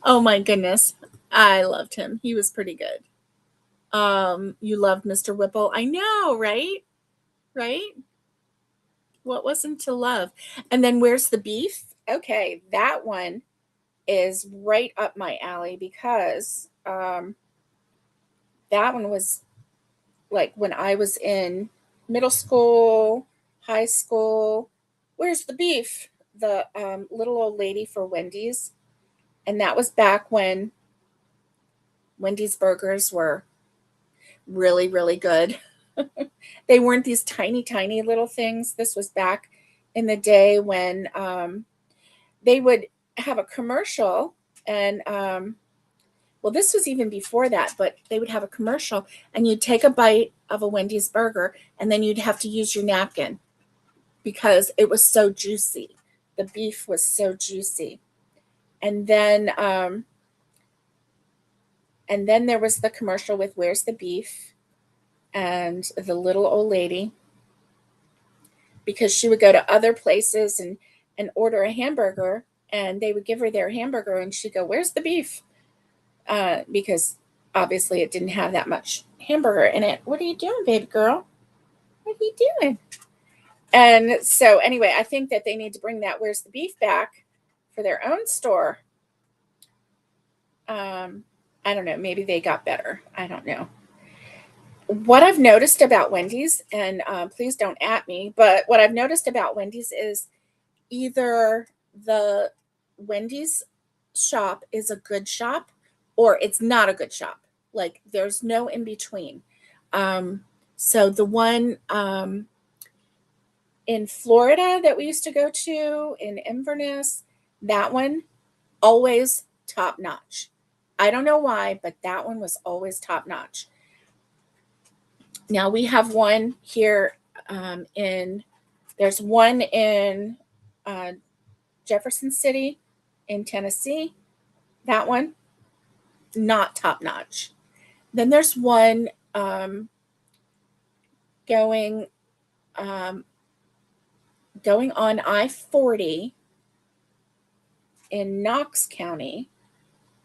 Speaker 1: Oh my goodness. I loved him. He was pretty good. You loved Mr. Whipple. I know, right? Right? What wasn't to love? And then Where's the Beef? Okay, that one is right up my alley because that one was like when I was in middle school, high school. Where's the Beef? The little old lady for Wendy's. And that was back when Wendy's burgers were really, really good. They weren't these tiny, tiny little things. This was back in the day when they would have a commercial and well, this was even before that, but they would have a commercial and you'd take a bite of a Wendy's burger and then you'd have to use your napkin because it was so juicy. The beef was so juicy. And then there was the commercial with Where's the Beef and the little old lady, because she would go to other places and order a hamburger and they would give her their hamburger and she'd go, Where's the beef? Because obviously it didn't have that much hamburger in it. What are you doing, baby girl? What are you doing? And so anyway, I think that they need to bring that Where's the Beef back for their own store. I don't know. Maybe they got better. I don't know. What I've noticed about Wendy's, and please don't at me, but what I've noticed about Wendy's is either the Wendy's shop is a good shop or it's not a good shop. Like there's no in between. So the one in Florida that we used to go to in Inverness, that one always top notch. I don't know why, but that one was always top notch. Now we have one here there's one in Jefferson City in Tennessee. That one, not top notch. Then there's one going on I-40 in Knox County,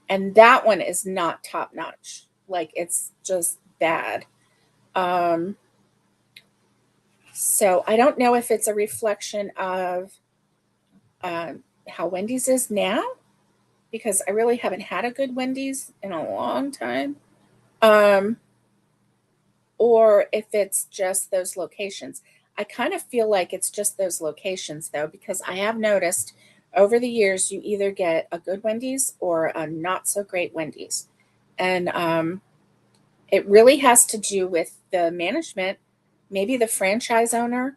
Speaker 1: and that one is not top notch. Like it's just bad. So I don't know if it's a reflection of how Wendy's is now, because I really haven't had a good Wendy's in a long time. Or if it's just those locations. I kind of feel like it's just those locations though, because I have noticed over the years you either get a good Wendy's or a not so great Wendy's. And it really has to do with the management. Maybe the franchise owner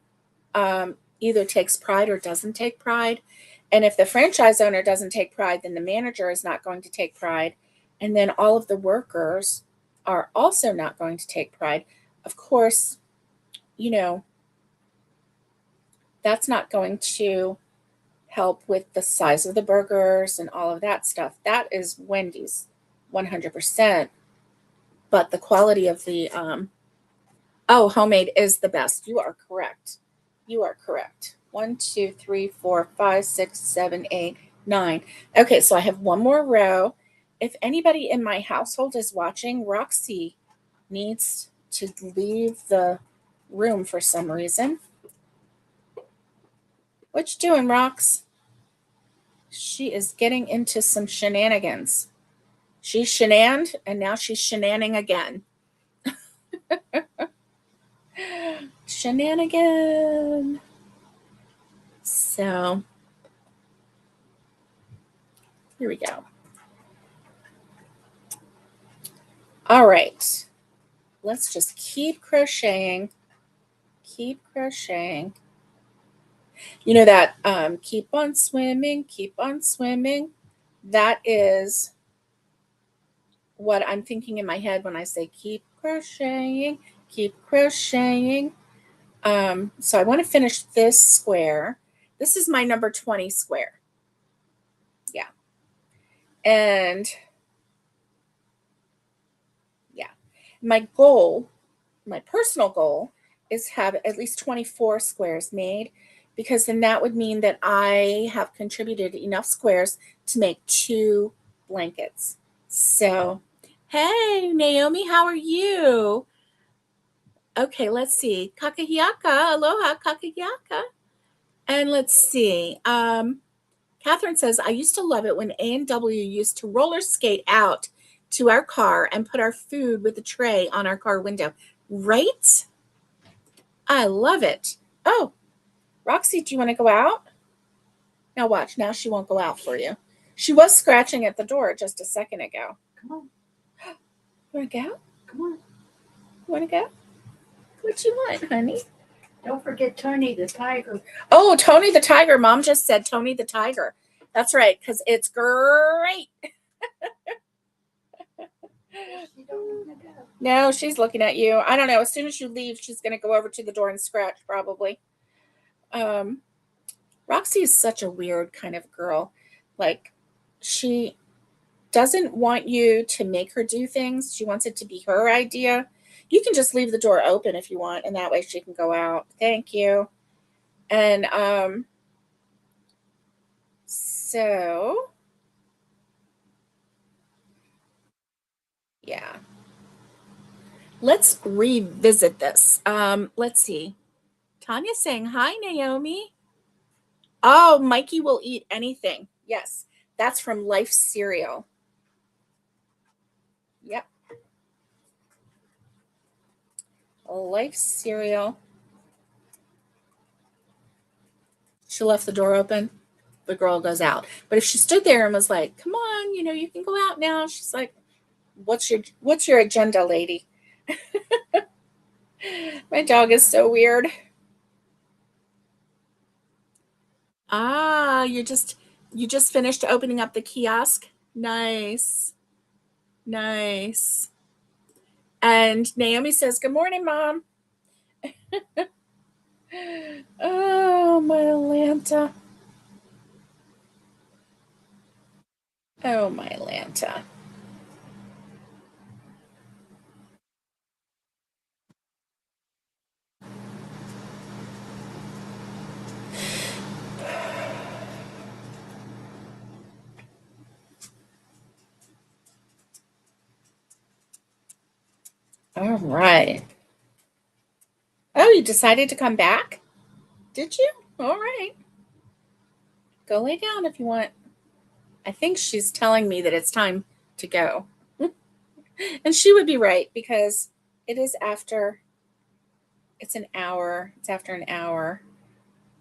Speaker 1: either takes pride or doesn't take pride. And if the franchise owner doesn't take pride, then the manager is not going to take pride. And then all of the workers are also not going to take pride. Of course, you know, that's not going to help with the size of the burgers and all of that stuff. That is Wendy's 100%. But the quality of the homemade is the best. You are correct. You are correct. 1, 2, 3, 4, 5, 6, 7, 8, 9. Okay, so I have one more row. If anybody in my household is watching, Roxy needs to leave the room for some reason. What you doing, Rox? She is getting into some shenanigans. She shenaned, and now she's shenaning again. Shenanigan. So here we go. All right. Let's just keep crocheting. keep crocheting. You know that keep on swimming, keep on swimming. That is what I'm thinking in my head when I say keep crocheting, keep crocheting. So I want to finish this square. This is my number 20 square. Yeah. And yeah, my goal, my personal goal is have at least 24 squares made, because then that would mean that I have contributed enough squares to make 2 blankets. So, hey, Naomi, how are you? Okay, let's see. Kakahiaka, aloha, kakahiaka. And let's see. Catherine says, I used to love it when A&W used to roller skate out to our car and put our food with the tray on our car window. Right? I love it. Oh, Roxy, do you want to go out? Now watch. Now she won't go out for you. She was scratching at the door just a second ago.
Speaker 2: Come on.
Speaker 1: You want to go?
Speaker 2: Come on.
Speaker 1: You want to go? What you want, honey?
Speaker 2: Don't forget Tony the tiger.
Speaker 1: Oh, Tony the tiger. Mom just said Tony the tiger. That's right, because it's great.
Speaker 2: She don't want to go.
Speaker 1: No, she's looking at you. I don't know. As soon as you leave, she's going to go over to the door and scratch, probably. Roxy is such a weird kind of girl. Like, she doesn't want you to make her do things. She wants it to be her idea. You can just leave the door open if you want, and that way she can go out. Thank you. And so yeah. Let's revisit this. Let's see. Tanya's saying, hi, Naomi. Oh, Mikey will eat anything. Yes, that's from Life Cereal. Yep. Life Cereal. She left the door open. The girl goes out. But if she stood there and was like, come on, you can go out now. She's like, what's your agenda, lady? My dog is so weird. Ah, you just finished opening up the kiosk. Nice. Nice. And Naomi says, good morning, Mom. Oh, my Atlanta. Oh, my Atlanta. All right. Oh, you decided to come back? Did you? All right. Go lay down if you want. I think she's telling me that it's time to go. And she would be right, because it's after an hour. It's after an hour.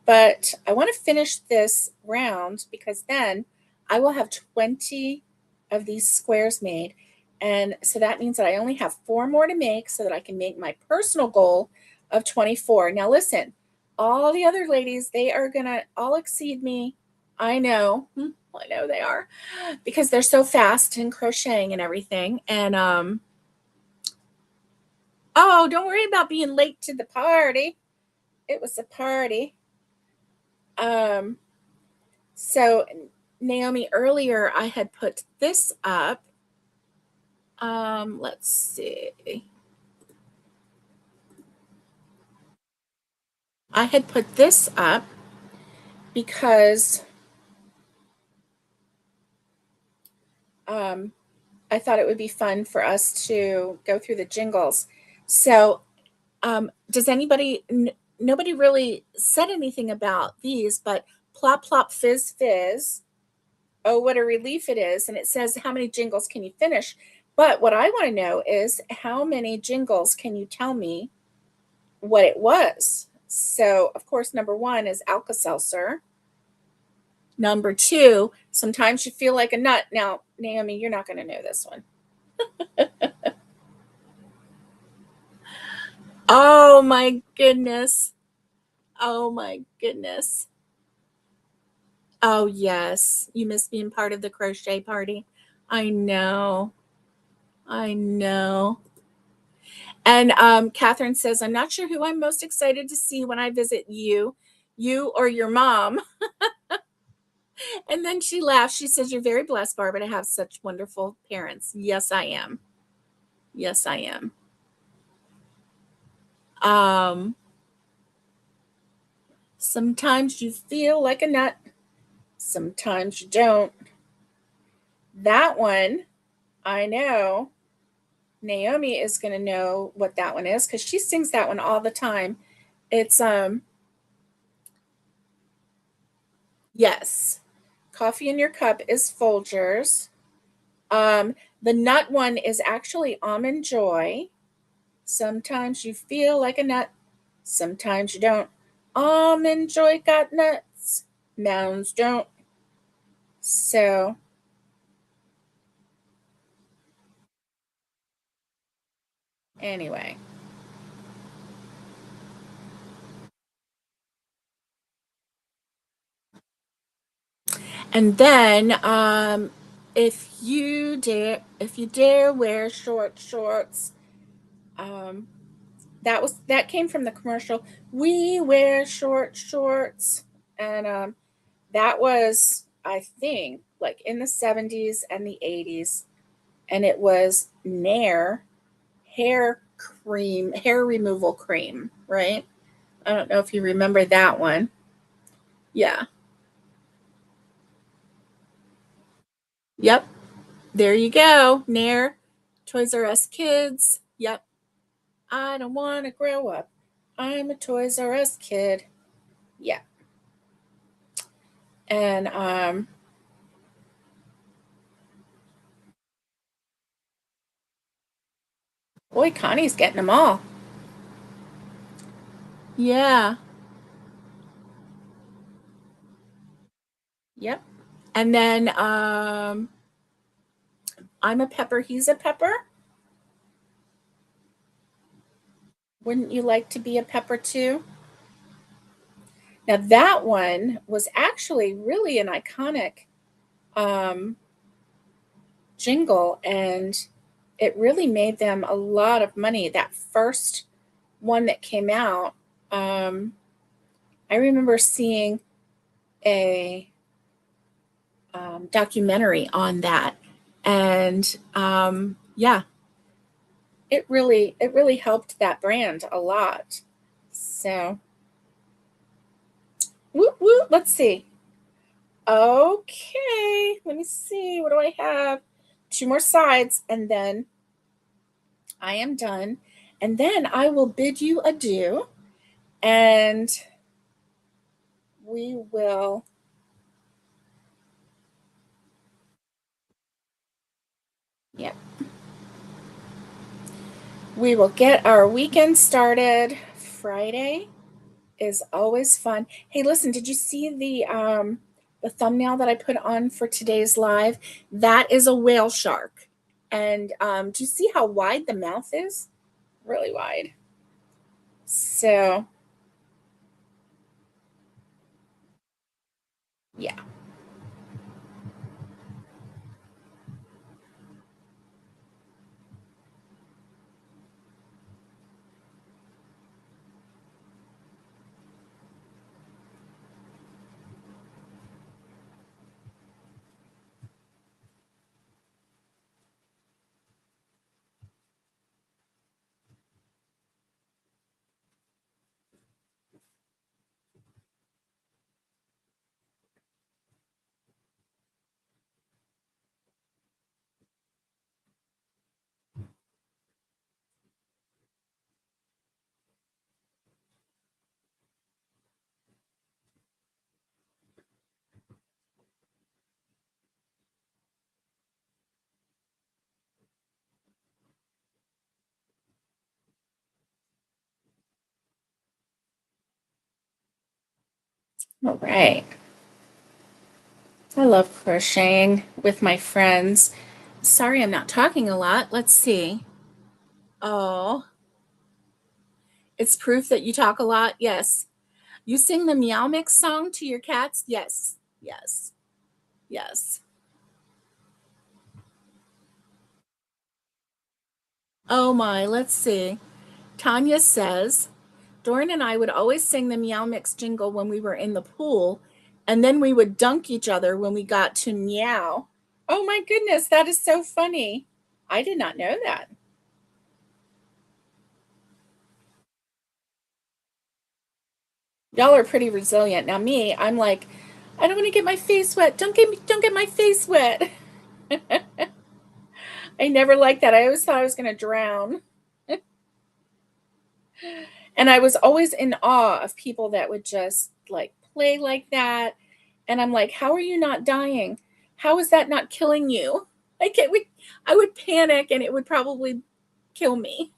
Speaker 1: But I want to finish this round, because then I will have 20 of these squares made. And so that means that I only have 4 more to make, so that I can make my personal goal of 24. Now listen, all the other ladies, they are going to all exceed me. I know. I know they are, because they're so fast in crocheting and everything. And oh, don't worry about being late to the party. It was a party. So Naomi, earlier I had put this up. Let's see. I had put this up because I thought it would be fun for us to go through the jingles. So does anybody, nobody really said anything about these, but Plop Plop Fizz Fizz, oh, what a relief it is. And it says, how many jingles can you finish? But what I want to know is, how many jingles can you tell me what it was? So, of course, number 1 is Alka-Seltzer. Number 2, sometimes you feel like a nut. Now, Naomi, you're not going to know this one. Oh my goodness. Oh my goodness. Oh yes. You missed being part of the crochet party. I know. I know. And Catherine says, I'm not sure who I'm most excited to see when I visit you or your mom. And then she laughs. She says, you're very blessed, Barbara, to have such wonderful parents. Yes, I am. Yes, I am. Um, Sometimes you feel like a nut. Sometimes you don't. That one, I know. Naomi is going to know what that one is because she sings that one all the time. It's yes. Coffee in Your Cup is Folgers. The nut one is actually Almond Joy. Sometimes you feel like a nut, sometimes you don't. Almond Joy got nuts, mounds don't. So, anyway. And then, if you dare wear short shorts, um, that came from the commercial. We wear short shorts, and that was, I think, like in the 70s and the 80s, and it was Nair hair removal cream, right? I don't know if you remember that one. Yeah. Yep. There you go. Nair, Toys R Us kids. Yep. I don't want to grow up. I'm a Toys R Us kid. Yeah. And boy, Connie's getting them all. Yeah. Yep. And then I'm a pepper, he's a pepper. Wouldn't you like to be a pepper too? Now that one was actually really an iconic um, jingle, and it really made them a lot of money. That first one that came out, um, I remember seeing a documentary on that, and yeah, it really helped that brand a lot. So, whoop whoop. Let's see. Okay, let me see. What do I have? Two more sides, and then I am done. And then I will bid you adieu, and we will, yeah, we will get our weekend started. Friday is always fun. Hey, listen, did you see the thumbnail that I put on for today's live? That is a whale shark. And do you see how wide the mouth is? Really wide. So, yeah. All right. I love crocheting with my friends. Sorry, I'm not talking a lot. Let's see. Oh, It's proof that you talk a lot. Yes. You sing the Meow Mix song to your cats? Yes. Yes. Yes. Oh my, let's see. Tanya says, Doran and I would always sing the Meow Mix jingle when we were in the pool, and then we would dunk each other when we got to meow. Oh my goodness, that is so funny. I did not know that. Y'all are pretty resilient. Now me, I'm like, I don't want to get my face wet. Don't get my face wet. I never liked that. I always thought I was going to drown. And I was always in awe of people that would just like play like that. And I'm like, how are you not dying? How is that not killing you? Like I would panic and it would probably kill me.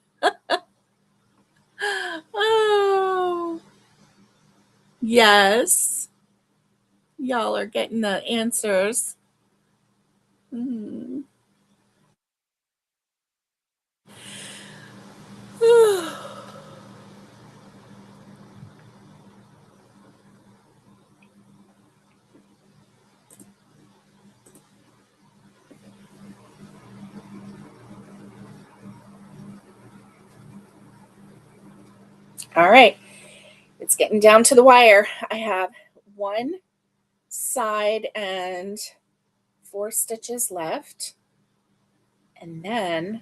Speaker 1: Oh, yes. Y'all are getting the answers. Hmm. All right. It's getting down to the wire. I have one side and 4 stitches left. And then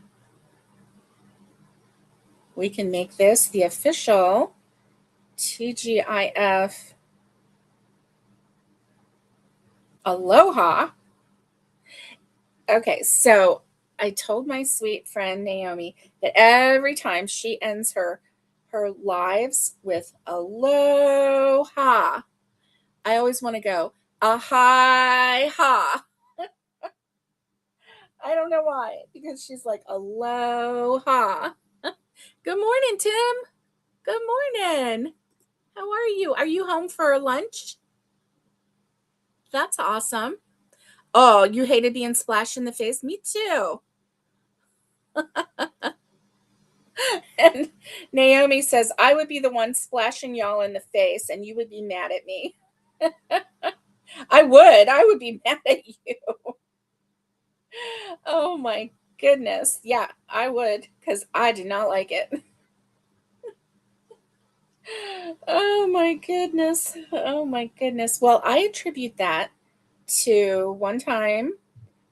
Speaker 1: we can make this the official TGIF Aloha. Okay, so I told my sweet friend Naomi that every time she ends her lives with aloha, I always want to go ahai ha. I don't know why, because she's like aloha. Good morning, Tim. Good morning. How are you? Are you home for lunch? That's awesome. Oh, you hated being splashed in the face? Me too. And Naomi says, I would be the one splashing y'all in the face and you would be mad at me. I would. I would be mad at you. Oh my goodness. Yeah, I would because I do not like it. Oh my goodness. Oh my goodness. Well, I attribute that to one time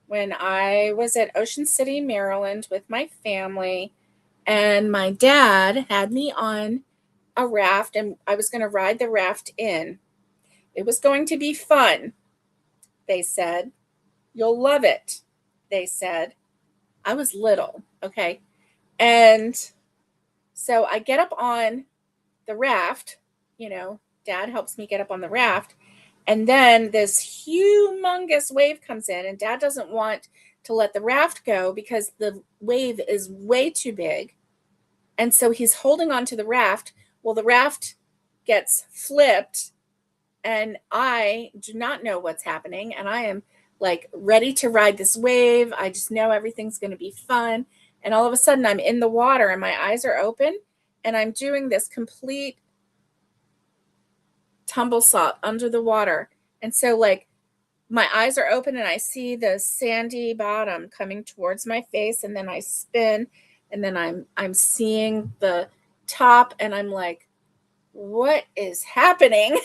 Speaker 1: when I was at Ocean City, Maryland with my family, and my dad had me on a raft, and I was going to ride the raft in. It was going to be fun, they said. You'll love it, they said. I was little, okay? And so I get up on the raft, you know, dad helps me get up on the raft. And then this humongous wave comes in, and dad doesn't want to let the raft go because the wave is way too big. And so he's holding on to the raft. Well, the raft gets flipped, and I do not know what's happening. And I am like ready to ride this wave. I just know everything's going to be fun. And all of a sudden, I'm in the water and my eyes are open, and I'm doing this complete tumble salt under the water. And so, like, my eyes are open and I see the sandy bottom coming towards my face, and then I spin, and then I'm seeing the top, and I'm like, what is happening?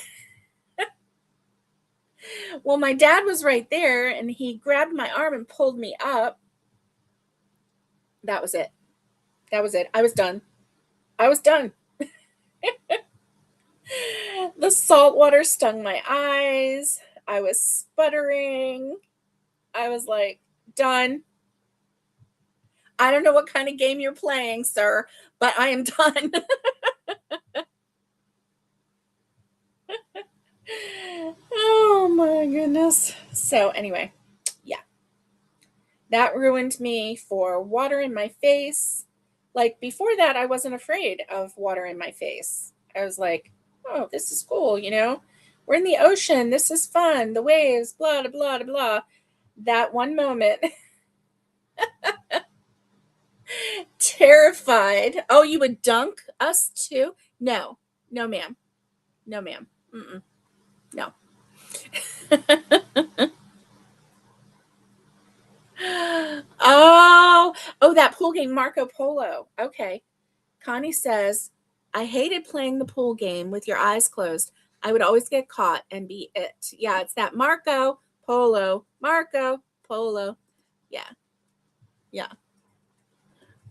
Speaker 1: Well, my dad was right there and he grabbed my arm and pulled me up. That was it. That was it. I was done. I was done. The salt water stung my eyes. I was sputtering. I was like, done. I don't know what kind of game you're playing, sir, but I am done. Oh my goodness. So, anyway, yeah, that ruined me for water in my face. Like before that, I wasn't afraid of water in my face. I was like, oh, this is cool, you know? We're in the ocean. This is fun. The waves, blah, blah, blah, blah. That one moment, Terrified. Oh, you would dunk us too? No. No, ma'am. No, ma'am. Mm-mm. No. Oh, that pool game, Marco Polo. Okay. Connie says, I hated playing the pool game with your eyes closed. I would always get caught and be it. Yeah, it's that Marco Polo. Marco Polo. Yeah. Yeah.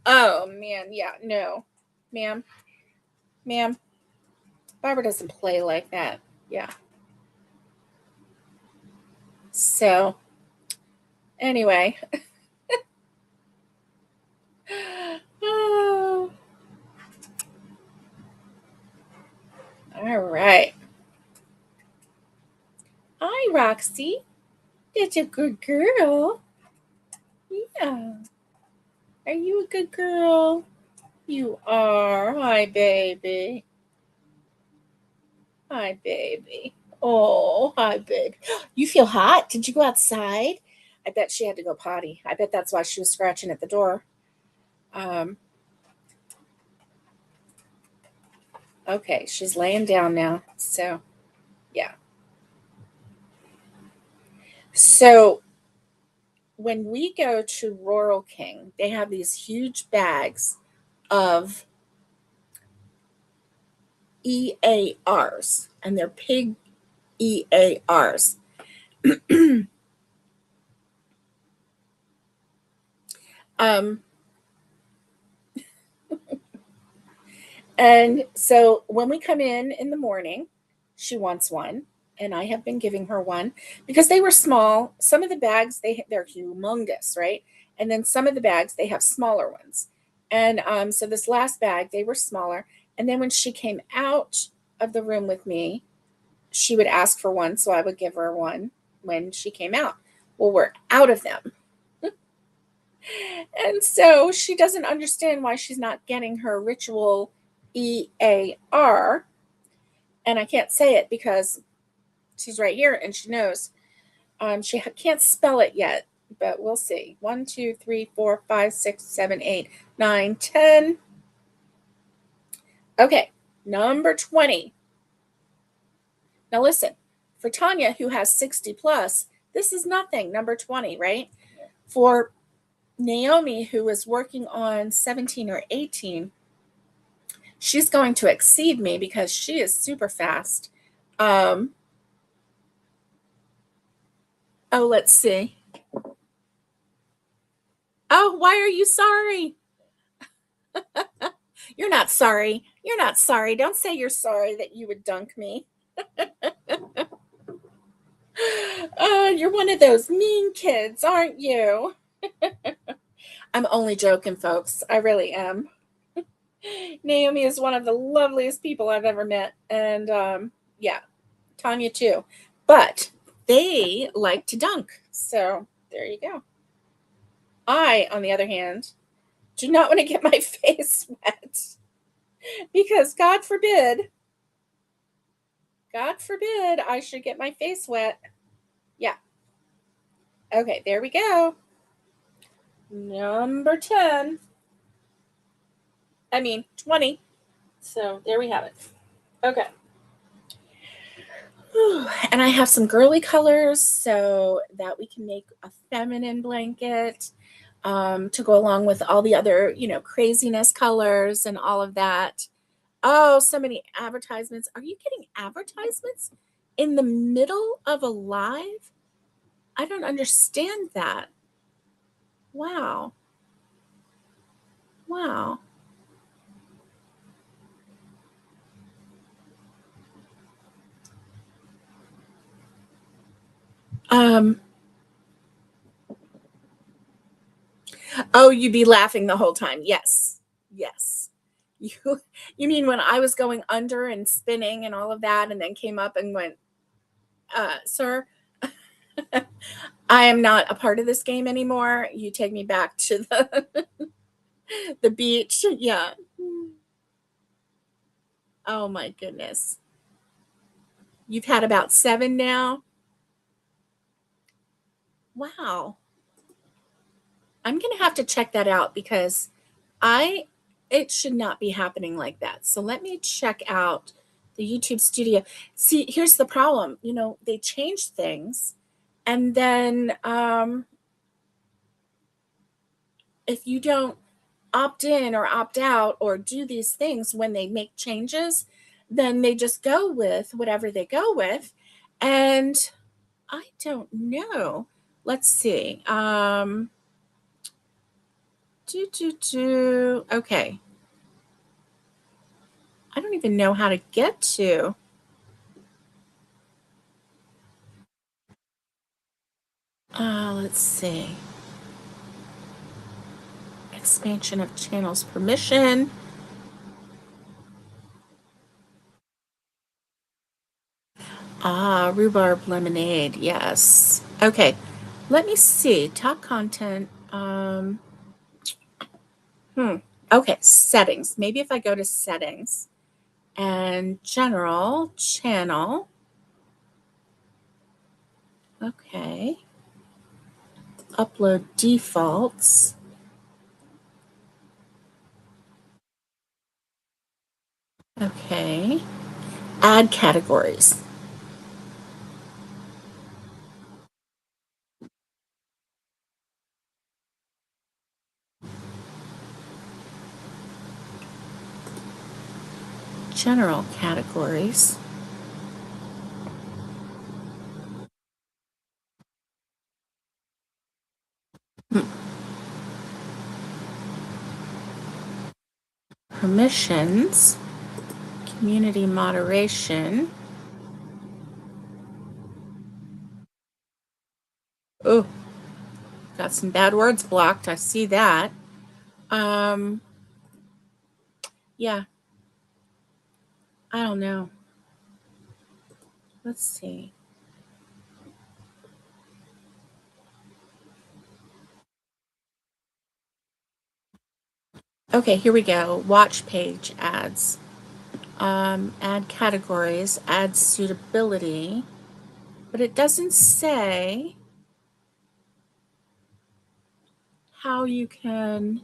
Speaker 1: Oh, man. Yeah. No. Ma'am. Ma'am. Barbara doesn't play like that. Yeah. So, anyway. Oh, all right. Hi, Roxy. It's a good girl. Yeah. Are you a good girl? You are. Hi, baby. Hi, baby. Oh, hi, baby. You feel hot? Did you go outside? I bet she had to go potty. I bet that's why she was scratching at the door. Um, okay, she's laying down now. So, yeah. So, when we go to Rural King, they have these huge bags of EARs, and they're pig EARs. um, and so when we come in the morning, she wants one, and I have been giving her one because they were small. Some of the bags they're humongous, right? And then some of the bags they have smaller ones. And so this last bag they were smaller. And then when she came out of the room with me, she would ask for one, so I would give her one when she came out. Well, we're out of them. And so she doesn't understand why she's not getting her ritual EAR. And I can't say it because she's right here and she knows. She can't spell it yet, but we'll see. 1, 2, 3, 4, 5, 6, 7, 8, 9, 10. Okay, number 20. Now listen, for Tanya, who has 60 plus, this is nothing, number 20, right? For Naomi, who is working on 17 or 18, she's going to exceed me because she is super fast. Oh, let's see. Oh, why are you sorry? You're not sorry. You're not sorry. Don't say you're sorry that you would dunk me. You're one of those mean kids, aren't you? I'm only joking, folks. I really am. Naomi is one of the loveliest people I've ever met. And yeah, Tanya too. But they like to dunk. So there you go. I, on the other hand, do not want to get my face wet because God forbid, I should get my face wet. Yeah. Okay, there we go. Number 10. 20. So there we have it. Okay. And I have some girly colors so that we can make a feminine blanket to go along with all the other, craziness colors and all of that. Oh, so many advertisements. Are you getting advertisements in the middle of a live? I don't understand that. Wow. Wow. Um, oh, you'd be laughing the whole time. Yes. Yes. You mean when I was going under and spinning and all of that and then came up and went, sir, I am not a part of this game anymore. You take me back to the beach. Yeah. Oh my goodness. You've had about 7 now. Wow. I'm going to have to check that out because It should not be happening like that. So let me check out the YouTube studio. See, here's the problem. They change things, and then if you don't opt in or opt out or do these things when they make changes, then they just go with whatever they go with. And I don't know. Let's see. Okay. I don't even know how to get to. Let's see. Expansion of channels permission. Rhubarb lemonade. Yes. Okay. Let me see. Top content. Okay. Settings. Maybe if I go to settings and general channel. Okay. Upload defaults. Okay. Add categories. General categories. Permissions. Community moderation. Oh, got some bad words blocked. I see that. Yeah. I don't know. Let's see. Okay, here we go. Watch page ads. Add categories, add suitability, but it doesn't say how you can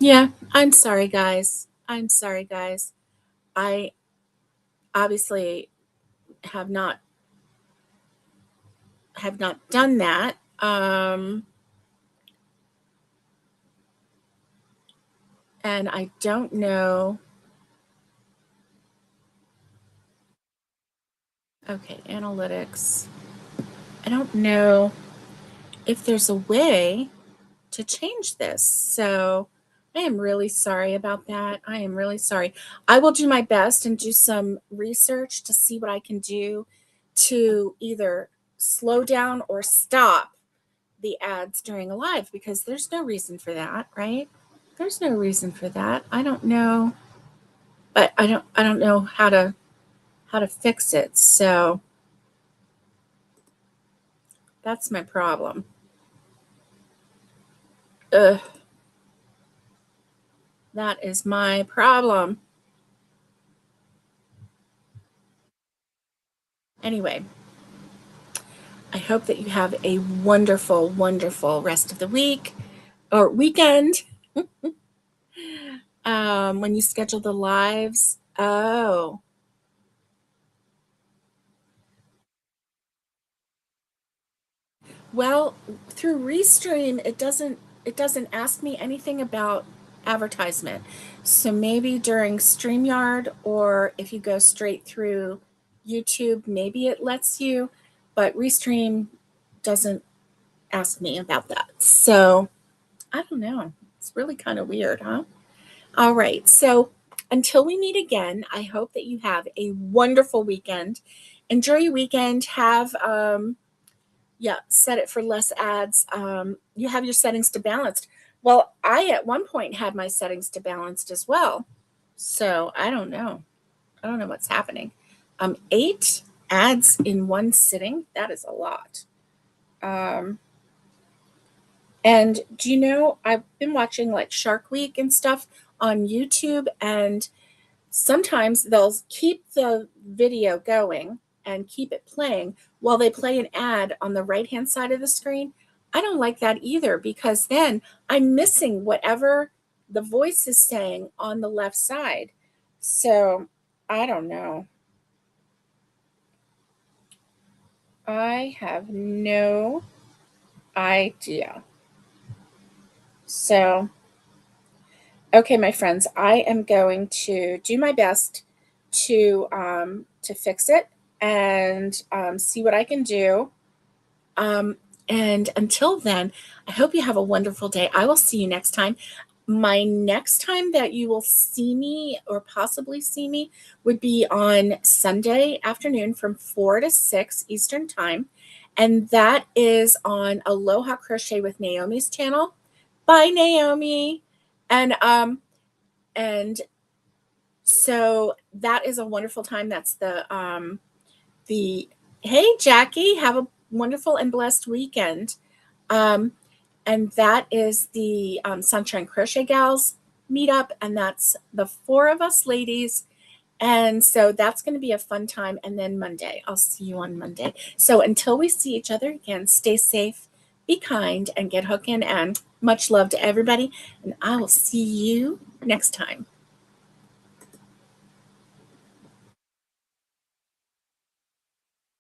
Speaker 1: yeah, I'm sorry guys. I obviously have not done that. And I don't know. Okay, analytics. I don't know if there's a way to change this. So I am really sorry about that. I am really sorry. I will do my best and do some research to see what I can do to either slow down or stop the ads during a live, because there's no reason for that, right? There's no reason for that. I don't know, but I don't know how to fix it. So that's my problem. Ugh. That is my problem. Anyway, I hope that you have a wonderful, wonderful rest of the week or weekend. When you schedule the lives. Oh, well, through Restream, it doesn't ask me anything about advertisement. So maybe during StreamYard, or if you go straight through YouTube, maybe it lets you, but Restream doesn't ask me about that. So I don't know. It's really kind of weird, huh? All right. So until we meet again, I hope that you have a wonderful weekend. Enjoy your weekend. Have yeah, set it for less ads. You have your settings to balanced. Well, I at one point had my settings to balanced as well. So I don't know. I don't know what's happening. 8 ads in one sitting. That is a lot. And do you know, I've been watching like Shark Week and stuff on YouTube, and sometimes they'll keep the video going and keep it playing while they play an ad on the right-hand side of the screen, I don't like that either, because then I'm missing whatever the voice is saying on the left side. So I don't know. I have no idea. So, okay, my friends, I am going to do my best to fix it and see what I can do. And until then, I hope you have a wonderful day. I will see you next time. My next time that you will see me or possibly see me would be on Sunday afternoon from 4 to 6 Eastern Time. And that is on Aloha Crochet with Naomi's channel. Bye, Naomi. And so that is a wonderful time. That's the hey, Jackie, have a wonderful and blessed weekend. And that is the Sunshine Crochet Gals meetup, and that's the 4 of us ladies. And so that's going to be a fun time. And then Monday, I'll see you on Monday. So until we see each other again, stay safe, be kind, and get hooking. And much love to everybody. And I will see you next time.